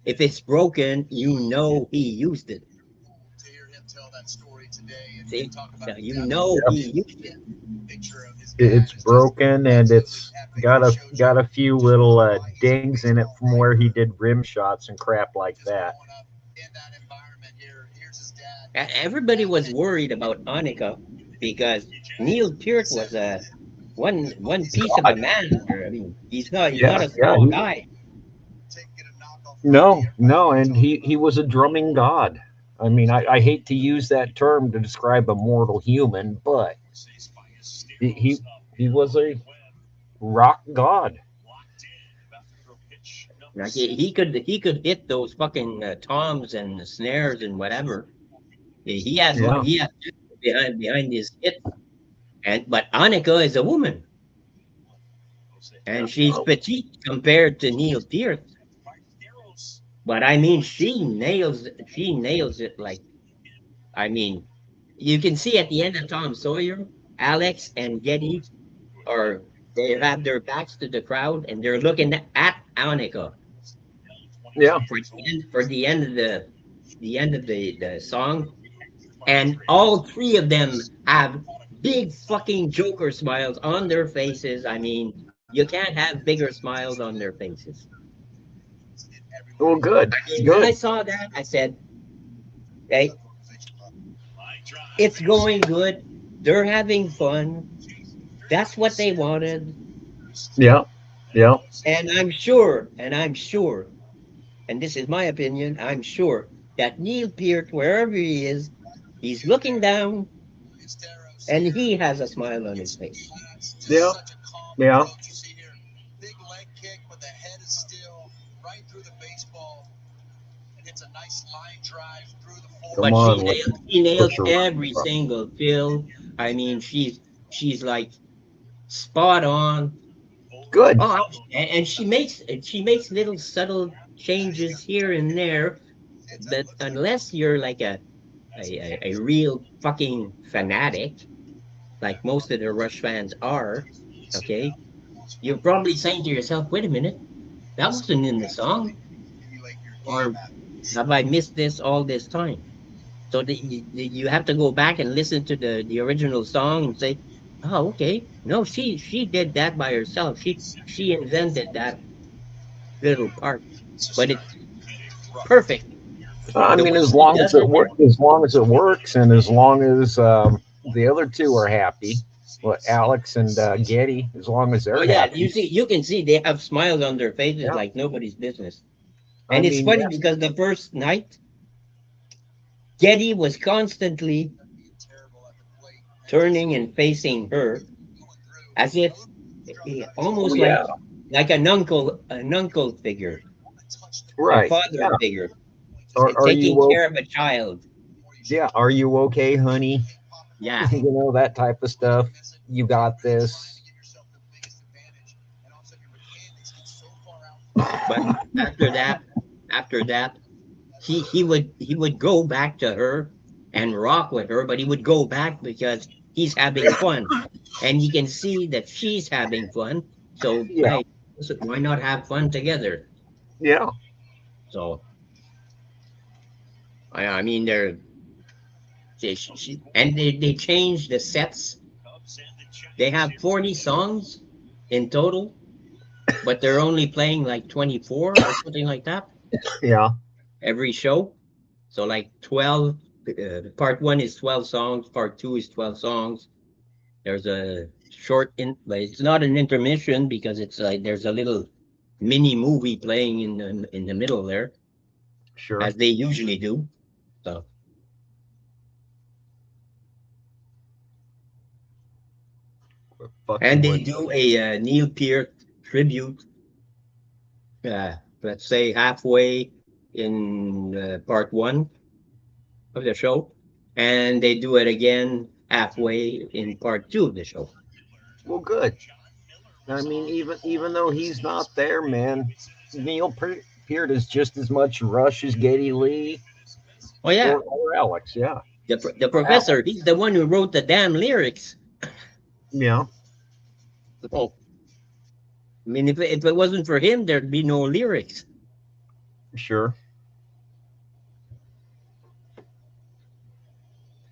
if it's broken, you know he used it. To hear him tell that story today and See, talk about so the you depth know yeah. he used it. picture of his dad It's is just broken and absolutely it's epic. got And it a shows you got a few just little why he's a dings in it baseball from where he writer. did rim shots and crap like Just that. growing up in that environment here, here's his dad. Everybody was worried about Annika because Neil Peart was a one piece of a God, man. I mean, he's yeah, not a yeah. small guy. Taking a knock off Rocky. No, Everybody no, knows and he was a drumming god. I mean, I hate to use that term to describe a mortal human, but he he, he was a rock god. Like he could hit those fucking toms and the snares and whatever. Yeah, He has behind his hit. And but Annika is a woman, and she's petite compared to Neil Peart. But I mean, she nails it. Like, I mean, you can see at the end of Tom Sawyer, Alex and Getty are they have their backs to the crowd and they're looking at Annika yeah. for the end of the song, and all three of them have big fucking Joker smiles on their faces. I mean, you can't have bigger smiles on their faces. Well, good, I mean, when I good. saw that, I said, "Hey, it's going good. They're having fun. That's what they wanted." Yeah, yeah. And I'm sure, and this is my opinion, I'm sure that Neil Peart, wherever he is, he's looking down and he has a smile on his face. Yeah, Such a calm yeah. approach you see here. Big leg kick, but the head is still right through the baseball. And it's a nice line drive through the Come But foreground. on, she put nails your every single fill. I mean, she's like spot on. good. Oh, and she makes little subtle changes here and there, but unless you're like a real fucking fanatic, like most of the Rush fans are, okay, you're probably saying to yourself, "Wait a minute, that wasn't in the song," or "Have I missed this all this time?" So you have to go back and listen to the original song and say, "Oh, okay, no, she did that by herself. She invented that little part, but it's perfect I the mean, way she does it." as long as it works, and as long as the other two are happy, what Alex and Getty, as long as Oh they're yeah, happy. you can see they have smiles on their faces Yeah, like nobody's business. I And it's mean, funny yeah, because the first night, Getty was constantly turning and facing her as if oh almost yeah, like an uncle figure, a right. father Yeah. figure, Are you taking care of a child. yeah? Are you okay, honey? Yeah, You know that type of stuff. You got this. but after that, after that, he would go back to her and rock with her, but he would go back because he's having fun, and you can see that she's having fun. So Yeah, hey, listen, why not have fun together? yeah, So I mean, and they changed the sets. They have 40 songs in total, but they're only playing like 24 or something like that yeah. every show. So like 12. Part one is 12 songs. Part two is 12 songs. There's a short but it's not an intermission because it's like there's a little mini movie playing in the middle there, Sure. as they usually do. So Fucking and they with. do a Neil Peart tribute. Let's say halfway in part one of the show, and they do it again halfway in part two of the show. Well, good. I mean, even though he's not there, man, Peart is just as much Rush as Geddy Lee Oh yeah, or Alex. Yeah, the professor, Alex. he's the one who wrote the damn lyrics. Yeah, Oh, I mean, if it wasn't for him, there'd be no lyrics. sure.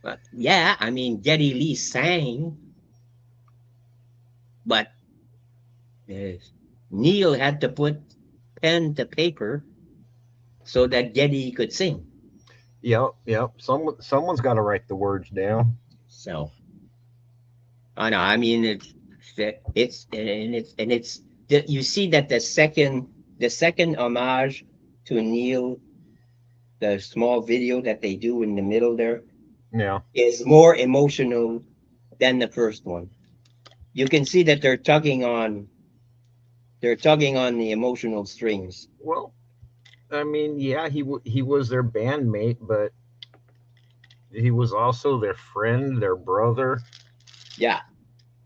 But yeah, I mean, Geddy Lee sang, but uh, Neil had to put pen to paper so that Geddy could sing. Yep, yep. Someone's got to write the words down. So I know. I mean, it's you see that the second homage to Neil, the small video that they do in the middle there, Yeah. is more emotional than the first one. You can see that they're tugging on the emotional strings. Well, I mean, yeah, he was their bandmate, but he was also their friend, their brother. Yeah,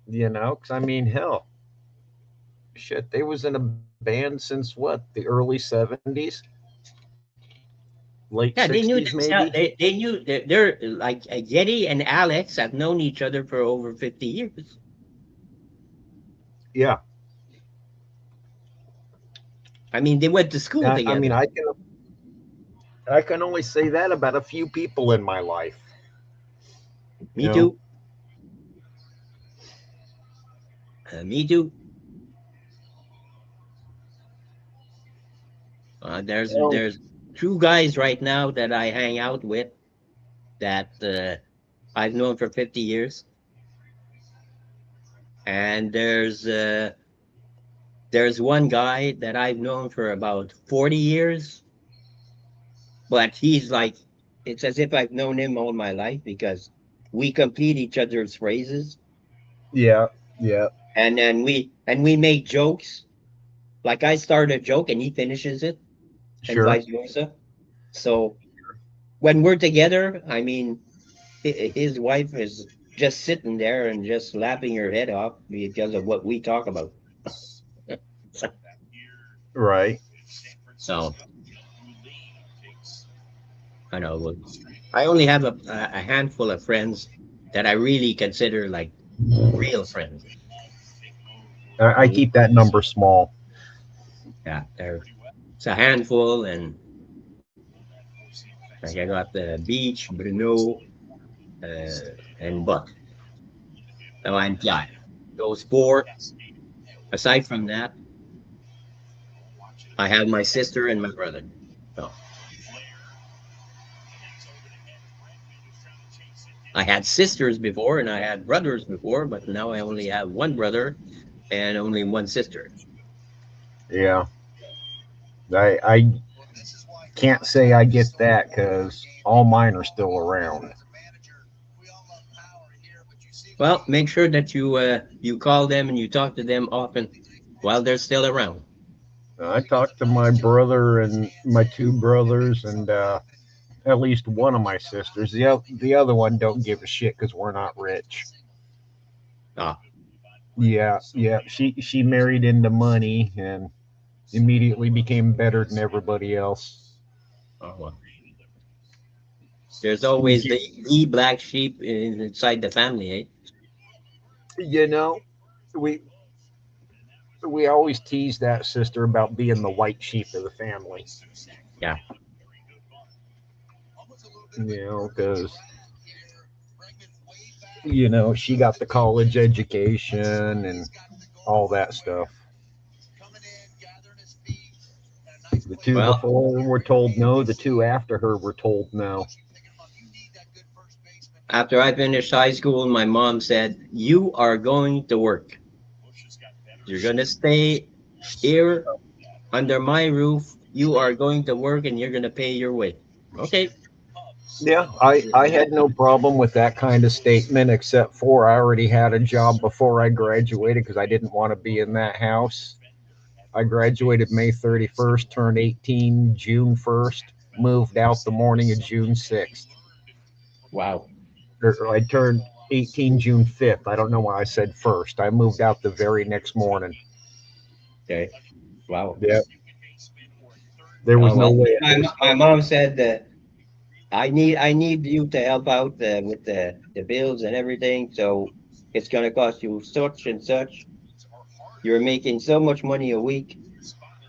You know, because I mean, hell, shit, they was in a band since what, the early '70s, late yeah. They '60s, knew maybe. themselves. They knew they're like Geddy and Alex have known each other for over 50 years. Yeah. I mean, they went to school I mean, together. I can only say that about a few people in my life. You Me know. too. Me too. Well, There's two guys right now that I hang out with that I've known for 50 years, and there's one guy that I've known for about 40 years, but he's like it's as if I've known him all my life because we complete each other's phrases, yeah, yeah, and we make jokes. Like I start a joke and he finishes it, and sure. vice versa. So when we're together, I mean, his wife is just sitting there and just laughing her head off because of what we talk about. Right. So I know. I only have a handful of friends that I really consider like real friends. I And keep that number small. yeah, it's a handful, and like I got the Beach, Bruno, and Buck. So and yeah, those four. Aside from that, I have my sister and my brother. So I had sisters before and I had brothers before, but now I only have one brother and only one sister. Yeah. I can't say I get that because all mine are still around. Well, make sure that you call them and you talk to them often while they're still around. I talked to my brother and my two brothers and at least one of my sisters. The other one don't give a shit because we're not rich. Ah, Yeah, yeah. She married into money and immediately became better than everybody else. oh well. There's always the black sheep inside the family, eh? You know, we we always tease that sister about being the white sheep of the family. Yeah. Because she got the college education and all that stuff. The two Well, before were told no. The two after her were told no. after I finished high school, my mom said, "You are going to work. You're gonna stay here under my roof. You are going to work, and you're gonna pay your way." Okay. Yeah, I had no problem with that kind of statement, except for I already had a job before I graduated because I didn't want to be in that house. I graduated May 31st, turned 18 June 1st, moved out the morning of June 6th. Wow. Or I turned 18 June 5th. I don't know why I said first. I moved out the very next morning. Okay. Wow. Yeah. There was no Well, way. my mom said that I need you to help out with the bills and everything. So it's gonna cost you such and such. You're making so much money a week.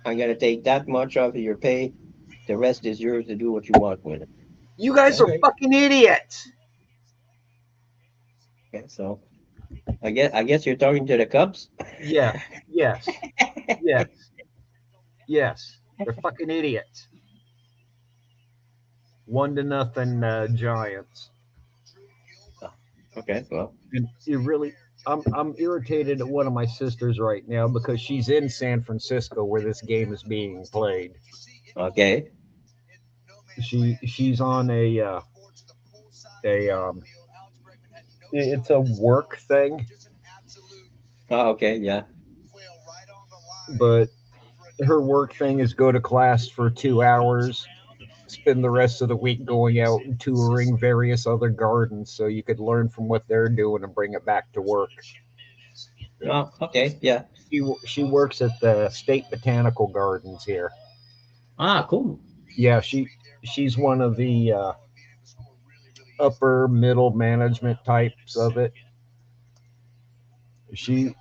I'm gonna take that much off of your pay. The rest is yours to do what you want with it. You guys are Okay. fucking idiots. Okay. So I guess you're talking to the Cubs. Yes, yes, yes, yes. They're fucking idiots. 1-0 Giants. Oh, okay. Well. And you really, I'm irritated at one of my sisters right now because she's in San Francisco where this game is being played. Okay. She's on a it's a work thing, Oh, okay. Yeah. but her work thing is go to class for 2 hours, spend the rest of the week going out and touring various other gardens so you could learn from what they're doing and bring it back to work. Oh, okay. Yeah. She works at the state botanical gardens here. Ah, cool. Yeah, she's one of the upper middle management types of it. She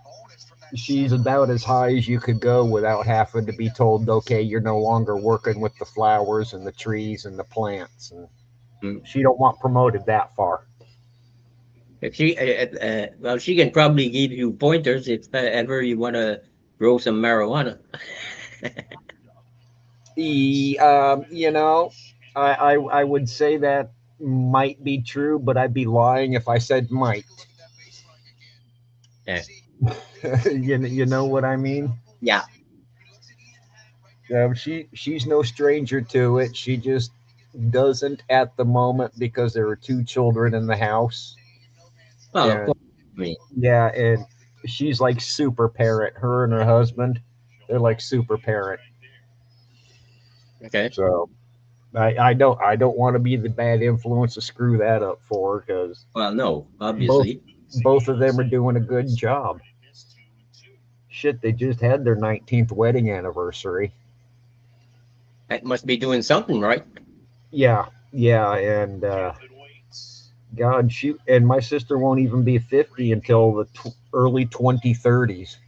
she's about as high as you could go without having to be told, okay, you're no longer working with the flowers and the trees and the plants, and Mm. she don't want promoted that far. If she, well, she can probably give you pointers if ever you want to grow some marijuana. You know, I would say that might be true, but I'd be lying if I said might. Yeah. You know what I mean? Yeah. She's no stranger to it. She just doesn't at the moment because there are two children in the house, Well, of and course. I mean, yeah, and she's like super parent. Her and her husband, they're like super parent. okay. So I don't want to be the bad influence to screw that up for her because Well, no, both obviously. both of them are doing a good job. Shit, they just had their 19th wedding anniversary. That must be doing something right. Yeah, yeah, and God, she and my sister won't even be 50 until the early 2030s.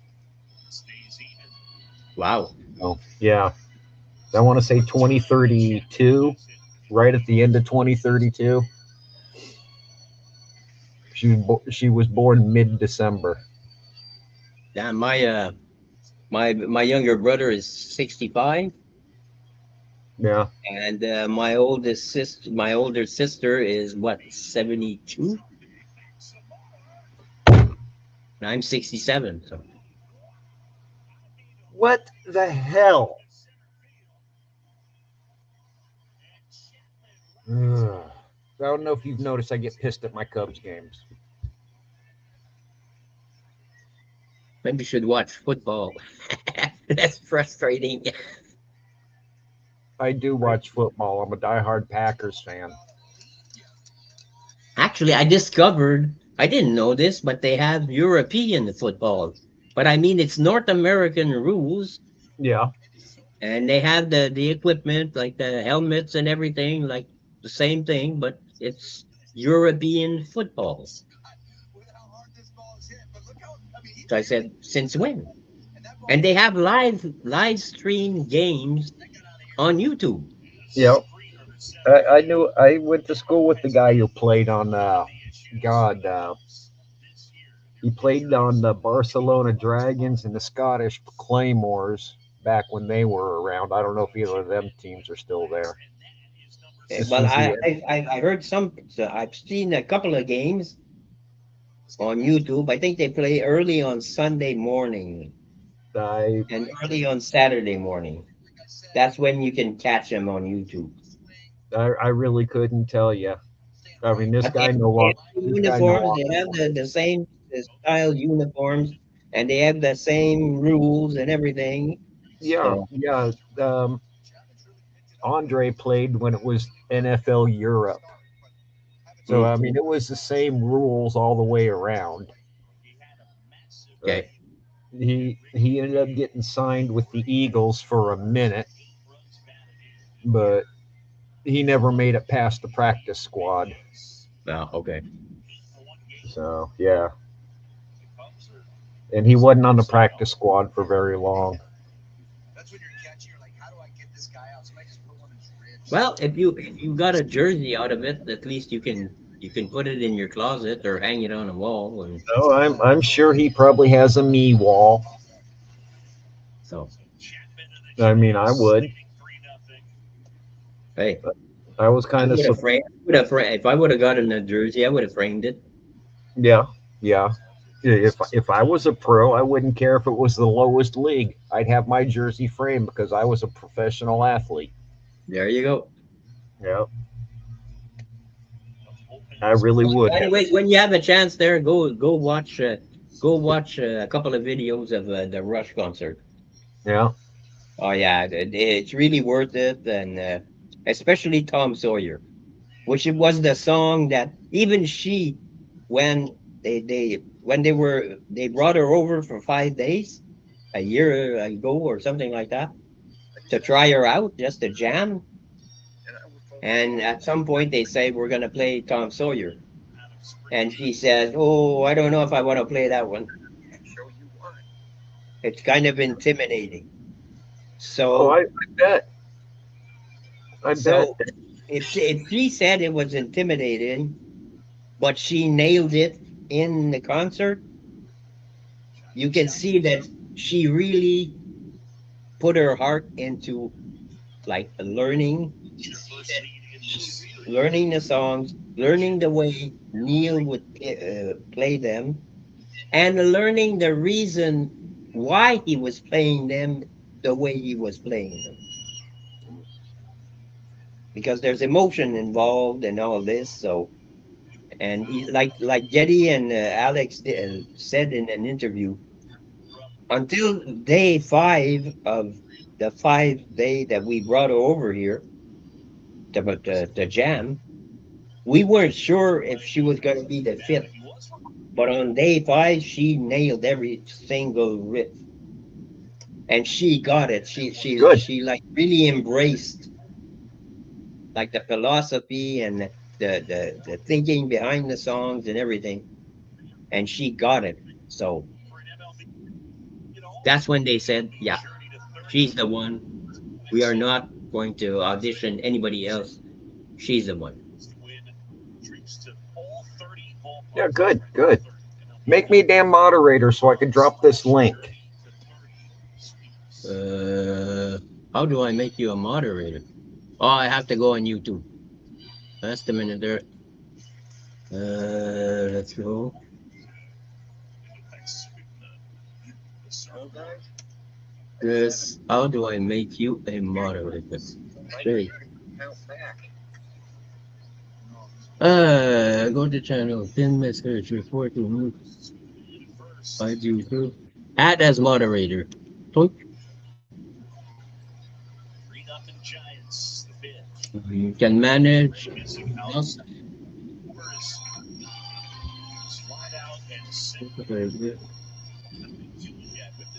Wow. Oh, yeah. I want to say 2032, right at the end of 2032. She was born mid December. Yeah, my younger brother is 65, Yeah. and my older sister is what, 72, and I'm 67. So What the hell? Ugh. I don't know if you've noticed I get pissed at my Cubs games. maybe you should watch football. That's frustrating. I do watch football. I'm a diehard Packers fan. Actually, I didn't know this, but they have European football. But I mean, it's North American rules, Yeah. and they have the equipment, like the helmets and everything, like the same thing, but it's European football. So I said, since when? And they have live stream games on YouTube. Yep. I knew I went to school with the guy who played on God he played on the Barcelona Dragons and the Scottish Claymores back when they were around. I don't know if either of them teams are still there. This Well, was the I heard some. So I've seen a couple of games on YouTube. I think they play early on Sunday morning I and early on Saturday morning. That's when you can catch them on YouTube. I really couldn't tell you. I mean, But they have the this guy no uniforms. They longer have plays. the same style uniforms, and they have the same rules and everything. Yeah, So, yeah. Um, Andre played when it was NFL Europe, so I mm, mean, it was the same rules all the way around. But okay. he ended up getting signed with the Eagles for a minute, but he never made it past the practice squad. No, okay. So yeah, and he wasn't on the practice squad for very long. That's when you're catching. You're like, how do I get this guy out? Somebody just put one in his ribs. Well, if you got a jersey out of it, at least you can put it in your closet or hang it on a wall, and Oh, I'm sure he probably has a me wall. so I mean, I would. hey, I was kind of would have if I would have gotten a jersey, I would have framed it. yeah, yeah. If I was a pro, I wouldn't care if it was the lowest league. I'd have my jersey framed because I was a professional athlete. There you go. Yeah, I really would have. Anyway, when you have a chance there, go watch a couple of videos of the Rush concert. Yeah, Oh yeah, it's really worth it, and especially Tom Sawyer, which it was the song that even she, when they brought her over for 5 days a year ago or something like that to try her out, just to jam. And at some point they say we're gonna play Tom Sawyer, and she says, "Oh, I don't know if I want to play that one. It's kind of intimidating." oh, So I bet. I bet. so if she said it was intimidating, but she nailed it in the concert, you can see that she really put her heart into like learning. You see that she's learning the songs, learning the way Neil would play them, and learning the reason why he was playing them the way he was playing them. Because there's emotion involved and all this. So, and like Jetty and Alex said in an interview, until day 5 of the 5 day that we brought her over here to jam, we weren't sure if she was going to be the fit. But on day 5, she nailed every single riff, and she got it. Good. She like really embraced like the philosophy and the thinking behind the songs and everything, and she got it. So that's when they said, "Yeah, she's the one. We are not going to audition anybody else. She's the one." Yeah, good, good. Make me a damn moderator so I can drop this link. Uh, how do I make you a moderator? Oh, I have to go on YouTube. Just a minute there. Let's go. This. How do I make you a moderator? There. Go to channel. Pin message. Report to move. Find YouTube. Add as moderator. Click. You can manage.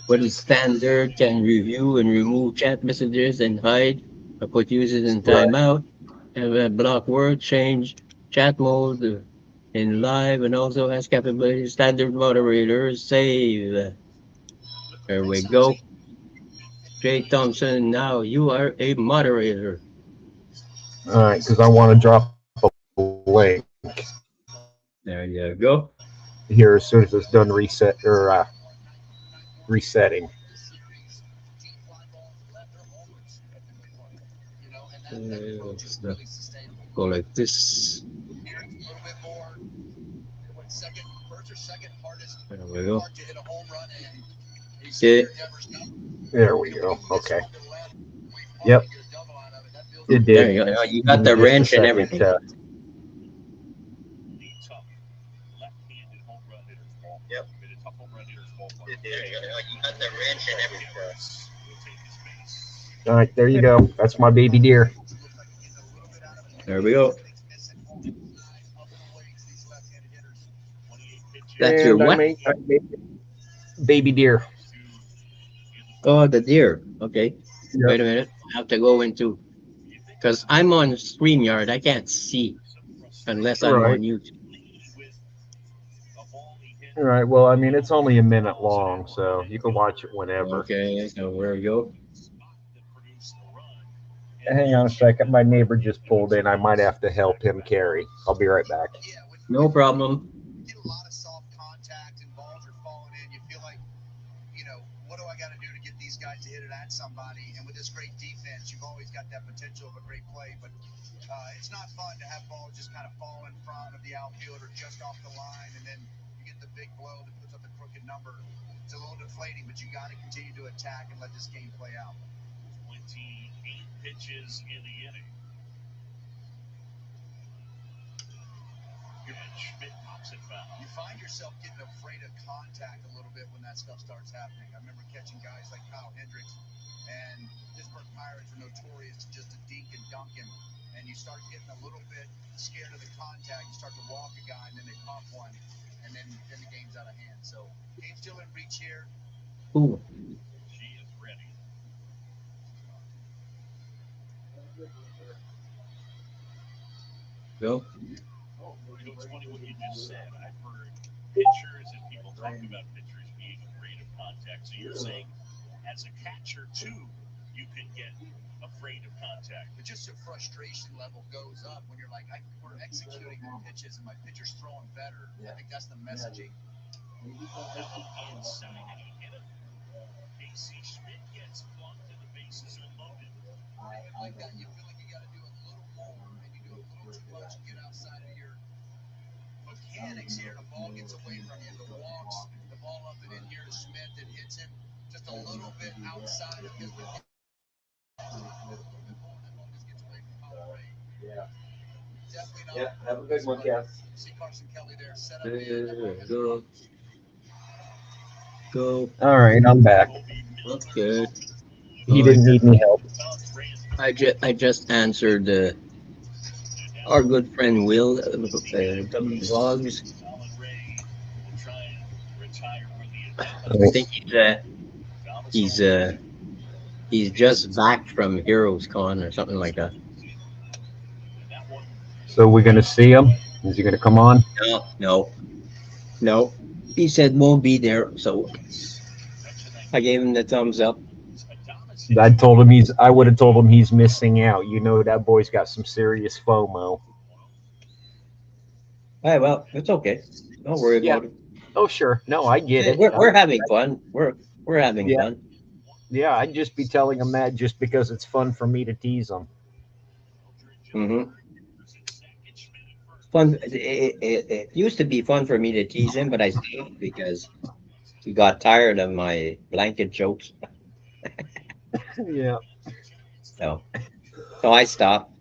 What is standard? Can review and remove chat messages and hide or put users in Right. timeout. Have a block word change chat mode in live and also has capability standard moderators save. There we go. Jay Thompson, now you are a moderator. All right, because I want to drop a link There you go. here as soon as it's done resetting. Let's go like this. There we go. Okay. There we go. Okay. Yep, it There did. you go. You Give got me the just a wrench and second everything. to. The tough left-handed home run hitter's ball. Yep. Been a tough home run hitter's ballpark. It did. You got the wrench and everything. Will take his base. All right, there you go. That's my baby deer. There we go. 28 pitches. That's your And what? I made baby deer. Oh, the deer. Okay. Yep. Wait a minute. I have to go into because I'm on StreamYard. I can't see unless I'm Right. on YouTube. All right. Well, I mean, it's only a minute long, so you can watch it whenever. Okay, so where we go? Hang on a second. My neighbor just pulled in. I might have to help him carry. I'll be right back. No problem. Get a lot of soft contact and balls are falling in. You feel like, what do I got to do to get these guys to hit it at somebody? And with this great defense, you've always got that potential of a great play. But it's not fun to have balls just kind of fall in front of the outfield or just off the line, and then you get the big blow that puts up the crooked number. It's a little deflating, but you got to continue to attack and let this game play out. 28 pitches in the inning. And Schmidt pops it foul. You find yourself getting afraid of contact a little bit when that stuff starts happening. I remember catching guys like Kyle Hendricks, and Pittsburgh Pirates are notorious to just a dink and dunk him. And you start getting a little bit scared of the contact. You start to walk a guy, and then they pop one, and then the game's out of hand. So game's still in reach here. Ooh. She is ready. Go. It's funny what you just said. I've heard pitchers and people talk about pitchers being afraid of contact. So you're saying, as a catcher too, you can get afraid of contact. But just your frustration level goes up when you're like, we're executing the pitches and my pitcher's throwing better. I think that's the messaging. Inside, and he hit it. AC Schmidt gets plugged and the bases are loaded. Like that, you feel like you got to do a little more, and you do a little too much, get outside of your mechanics here. The ball gets away from you, the walks, the ball up and in here to Schmidt that hits him just a little bit outside of his mechanics. Yeah. Definitely not. Yeah. Have a good one, Cass. See Carson Kelly there set up. Go. Go. All right, I'm back. Okay. He didn't need any help. I just answered our good friend Will W Vlogs. I think he's just back from Heroes Con or something like that. So we're gonna see him. Is he gonna come on? No. He said won't be there, so I gave him the thumbs up. I would have told him he's missing out. You know that boy's got some serious FOMO. Hey, well, it's okay. Don't worry about it. Oh sure. No, I get it. We're having fun. We're having fun. Yeah, I'd just be telling him that just because it's fun for me to tease him. Mm-hmm. Fun. It used to be fun for me to tease him, but I stopped because he got tired of my blanket jokes. Yeah. So I stopped.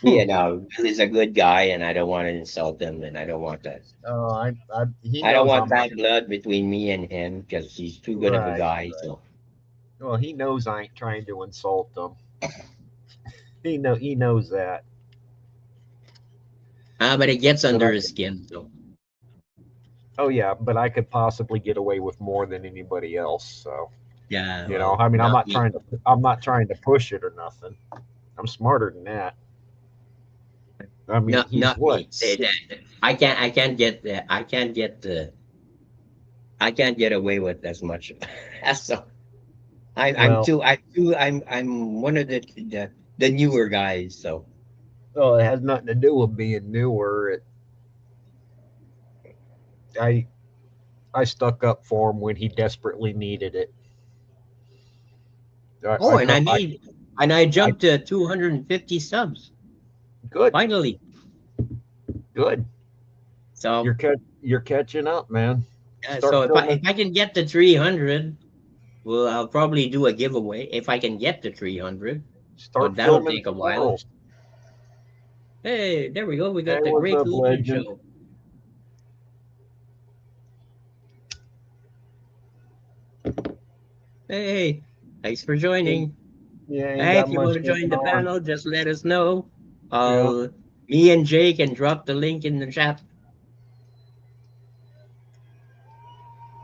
He's a good guy, and I don't want to insult him, and I don't want that. Oh, he I don't knows want I'm bad blood between me and him because he's too good of a Right, guy. So well, he knows I ain't trying to insult him. He knows that. but it gets But under his skin. So oh yeah, but I could possibly get away with more than anybody else. So yeah, I mean, I'm not me. trying to push it or nothing. I'm smarter than that. I mean, Not he's not what? me. I can't get the I can't get away with as much. So Well, I'm one of the newer guys. So well, it has nothing to do with being newer. I I stuck up for him when he desperately needed it. oh, I, I, and I I jumped to 250 subs good, finally. good. So You're catching up, man. so Start filming. if I can get to 300, well, I'll probably do a giveaway if I can get to 300, but Start that'll filming take a while. squirrels. Hey, there we go. We Hey, got the what's Great up, Lucian legend? Show. Hey, thanks for joining. Yeah, ain't Hey, got if you much want to join going the on. panel, just let us know. Yeah, I'll Me and Jay can drop the link in the chat.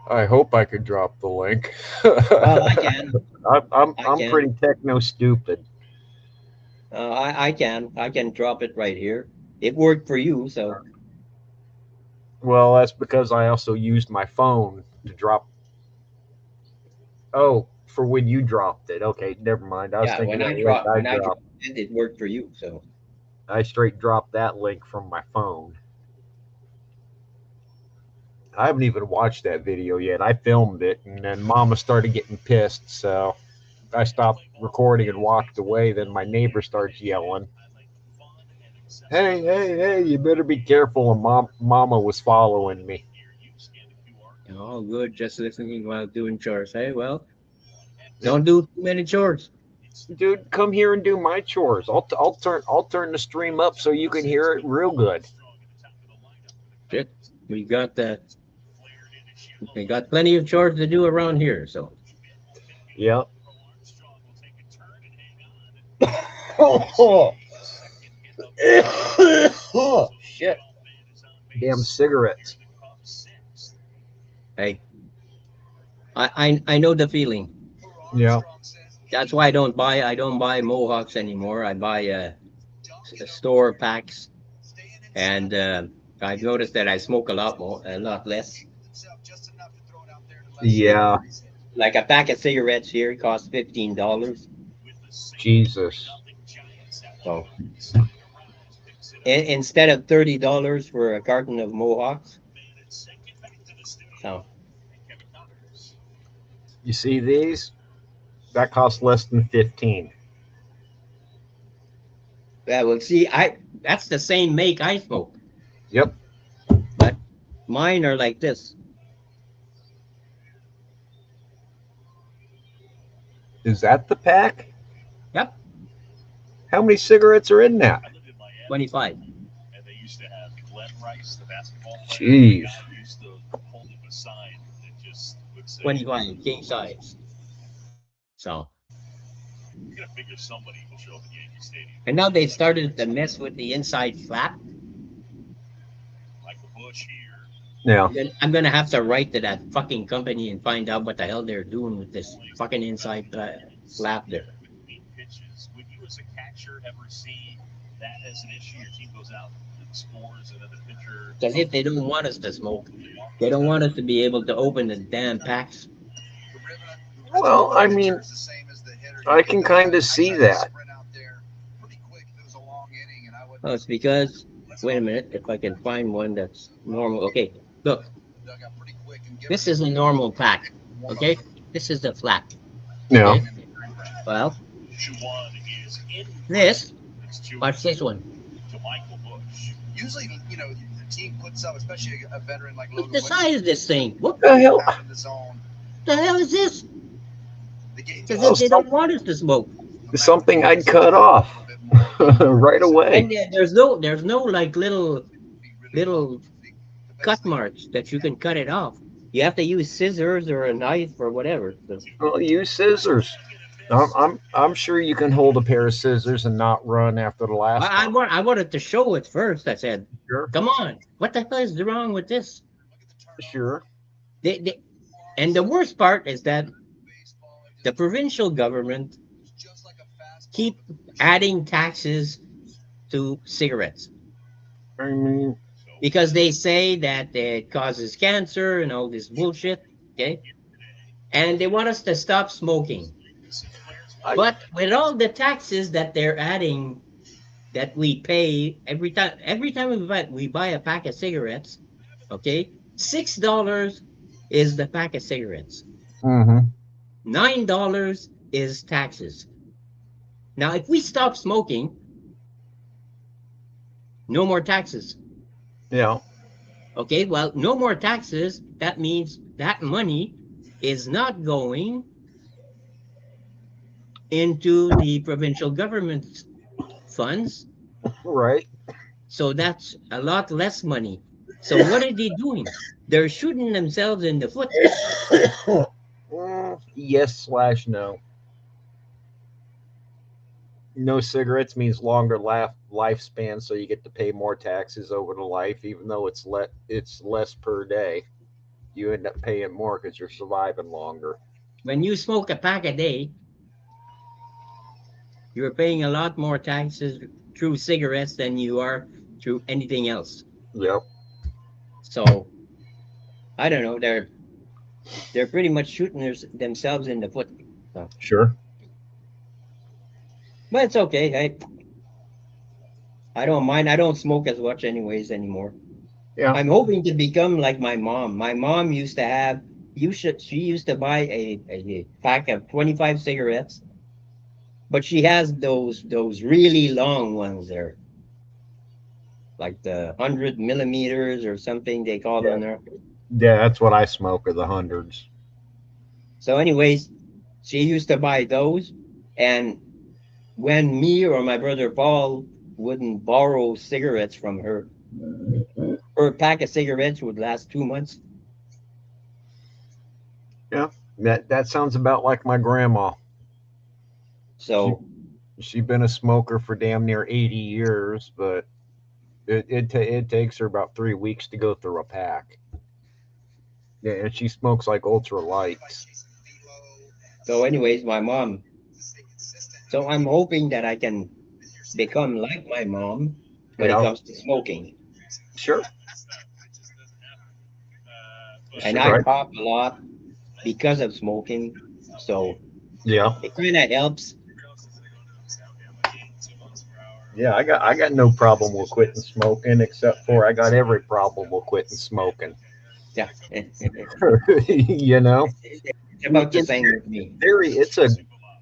I hope I could drop the link. Well, I can. I I'm can. pretty techno stupid. I can drop it right here. It worked for you, so Well, that's because I also used my phone to drop. Oh, for when you dropped it. Okay, never mind. I was yeah. thinking that link I When I dropped. dropped it, it worked for you. So I straight dropped that link from my phone. I haven't even watched that video yet. I filmed it, and then Mama started getting pissed, so I stopped recording and walked away. Then my neighbor starts yelling, "Hey, hey, hey! You better be careful!" And Mama was following me. all good. Just listening while doing chores. Hey, well, don't do too many chores. Dude, come here and do my chores. I'll turn the stream up so you can hear it real good. Shit, we got the we got plenty of chores to do around here. So Yeah. Oh, oh, shit! Damn cigarettes. hey, I know the feeling. Yeah. That's why I don't buy mohawks anymore. I buy store packs, and I've noticed that I smoke a lot less. Yeah. Like a pack of cigarettes here costs $15. Jesus. So instead of $30 for a carton of mohawks, so You see these? That costs less than 15. yeah. Well, see, I that's the same make I smoke, Yep. but mine are like this. Is that the pack? Yep, How many cigarettes are in that? 25. And they used to have Glenn Rice, the basketball player. Jeez. Used to hold up a sign that just would say, 25 king size. So "You gotta figure somebody will show up at Yankee Stadium." and now they started to mess with the inside flap. Michael Bush here. Yeah. I'm gonna have to write to that fucking company and find out what the hell they're doing with this fucking inside flap there. With weak pitches, would you as a catcher ever see that as an issue? Your team goes out and scores, and then the pitcher. Because if they don't want us to smoke, they don't want us to be able to open the damn packs. Well, I mean, I can kind of see that. Oh, it's because wait a minute, if I can find one that's normal. Okay, look, this is a normal pack. Okay, this is the flap. Yeah. Okay, well, this watch this one. To Michael Bush. Usually, the team puts up, especially a veteran like Look Logan the size of this thing. What The hell? in the zone. the hell is this? The game Because Oh, they don't want us to smoke. Something I'd cut off right away. And there's no like little cut marks that you can cut it off. You have to use scissors or a knife or whatever. So, Well, use scissors. I'm sure you can hold a pair of scissors and not run after the last time. I wanted to show it first. I said, Sure. "Come on, what the hell is wrong with this?" Sure. They, and the worst part is that the provincial government keep adding taxes to cigarettes. I mean, because they say that it causes cancer and all this bullshit. Okay, and they want us to stop smoking. I, But with all the taxes that they're adding, that we pay every time we buy a pack of cigarettes, okay, $6 is the pack of cigarettes. mm-hmm. $9 is taxes. Now, if we stop smoking, no more taxes. Yeah, Okay, well, no more taxes. That means that money is not going into the provincial government's funds. right. So that's a lot less money. So what are they doing? They're shooting themselves in the foot. Yes slash no. No cigarettes means longer lifespan, so you get to pay more taxes over the life, even though it's less per day. You end up paying more because you're surviving longer. When you smoke a pack a day, you're paying a lot more taxes through cigarettes than you are through anything else. Yep. So I don't know. They're pretty much shooting themselves in the foot. So, Sure. but it's okay. I don't mind. I don't smoke as much anyways anymore. Yeah. I'm hoping to become like my mom. My mom used to have she used to buy a pack of 25 cigarettes, but she has those really long ones there, like the 100 millimeters or something they call Yeah. them there. Yeah, that's what I smoke are the hundreds. So, anyways, she used to buy those, and when me or my brother Paul wouldn't borrow cigarettes from her, her pack of cigarettes would last 2 months. Yeah. That sounds about like my grandma. She So, she's been a smoker for damn near 80 years, but it takes her about 3 weeks to go through a pack. Yeah, and she smokes like ultra lights. anyways, my mom. So I'm hoping that I can become like my mom when it Yeah, comes to smoking. sure. And Sure, I right. cough a lot because of smoking. So Yeah. it kind of helps. Yeah, I got no problem with quitting smoking, except for I got every problem with quitting smoking. Yeah. It's You know, about the in same with me. theory, it's a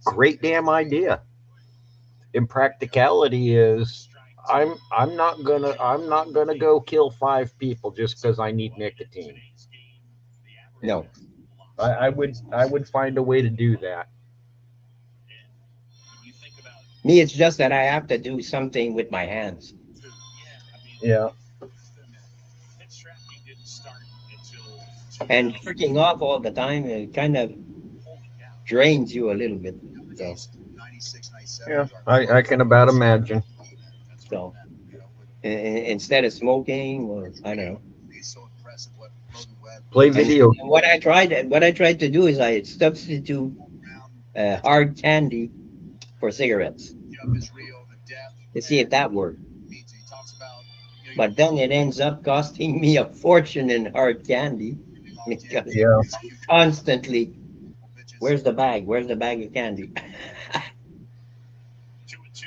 great damn idea. In practicality, is I'm not gonna go kill 5 people just because I need nicotine. No, I would find a way to do that. me, it's just that I have to do something with my hands. Yeah, And jerking off all the time, it kind of drains you a little bit. So, yeah. I can about imagine. so instead of smoking, or I don't know. Play And video. what I tried to do is I substitute hard candy for cigarettes to see if that worked. But then it ends up costing me a fortune in hard candy because Yeah, constantly, where's the bag? Where's the bag of candy?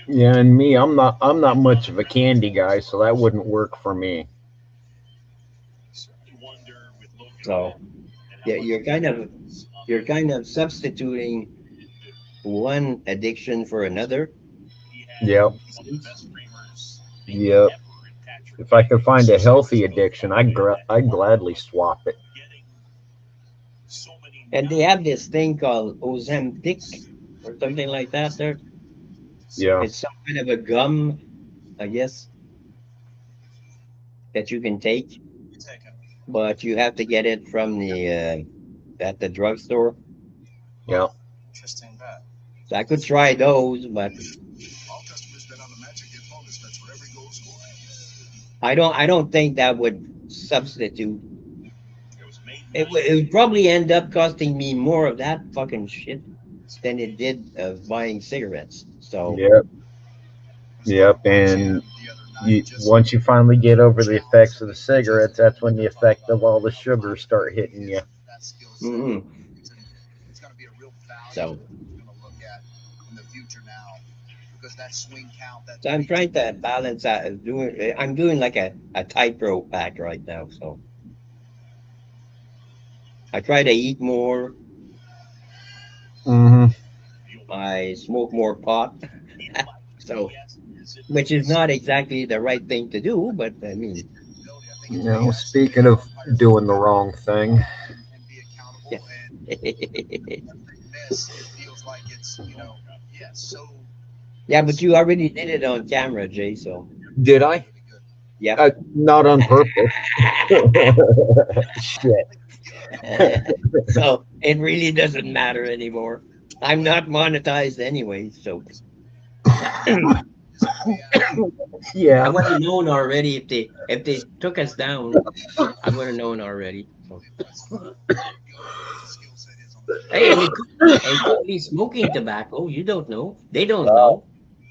yeah. And me, I'm not much of a candy guy, so that wouldn't work for me. So yeah, you're kind of substituting one addiction for another. Yep, yep. If I could find a healthy addiction, I'd gladly swap it. And they have this thing called Ozempic or something like that. There, Yeah, it's some kind of a gum, I guess, that you can take, but you have to get it from the at the drugstore. yeah. So I could try those, but I don't think that would substitute. It would probably end up costing me more of that fucking shit than it did of buying cigarettes. So Yep, yep. And Once you finally get over the effects of the cigarettes, that's when the effect of all the sugars start hitting you. That skill set. Hmm. It's going to be a real value So, we're going to look at in the future now because that swing count, that so I'm three. trying to balance out. I'm doing like a tightrope act right now. So I try to eat more. Mm-hmm. I smoke more pot. So, which is not exactly the right thing to do, but I mean, Ability, I think You it's know, BS. speaking of doing the wrong thing, And be yeah. accountable. And this, it feels like it's, yeah, so Yeah, but you already did it on camera, Jay. So, did I? really good. yep. Not on purpose. Shit. So it really doesn't matter anymore. I'm not monetized anyway, so This could be I Yeah. would have known already if they took us down. I would have known already. So impressive what the skill set is on the field. hey, and it could be smoking tobacco. You don't know. They don't Uh, know.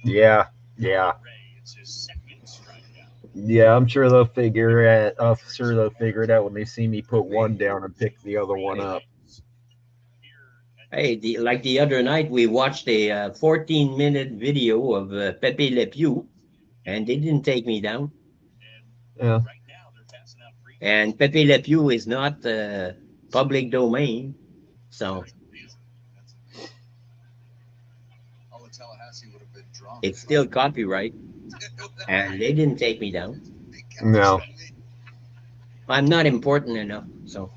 yeah. Yeah. It's his second strikeout. Yeah. I'm sure they'll figure it out when they see me put one down and pick the other one up. Hey, like the other night, we watched a 14-minute video of Pepe Le Pew, and they didn't take me down. Yeah. And Pepe Le Pew is not public domain, so All of Tallahassee would have been drunk it's if I still copyright. And they didn't take me down. No. I'm not important enough, so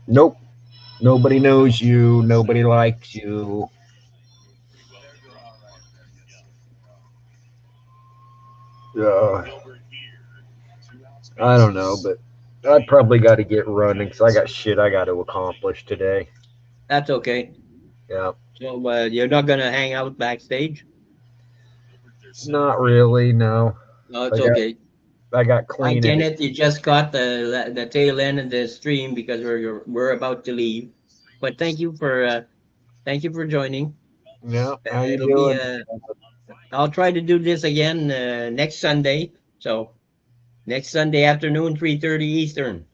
Nope. Nobody knows you. Nobody likes you. They're doing all right there. Yes, Uh, I don't know, but I probably got to get running because I got shit I got to accomplish today. that's okay. Yeah. So you're not gonna hang out backstage? Not really. No. No, I it's got okay. I got Hi, cleaning. Kenneth. You just caught the tail end of the stream because we're about to leave. But thank you for joining. Yeah. How you It'll be doing? I'll try to do this again next Sunday. So next Sunday afternoon, 3:30 Eastern.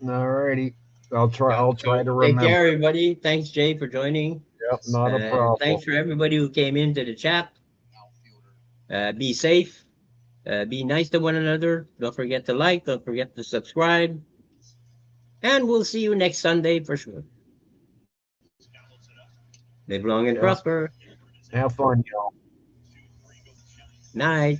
Alrighty. I'll try. Yeah. I'll try So to take care, remember. everybody. Thanks, Jay, for joining. Yep. Not a And problem. thanks for everybody who came into the chat. outfielder. Be safe. Be nice to one another. Don't forget to like. Don't forget to subscribe. And we'll see you next Sunday for sure. Live long and Yeah. prosper. Have fun, y'all. Night.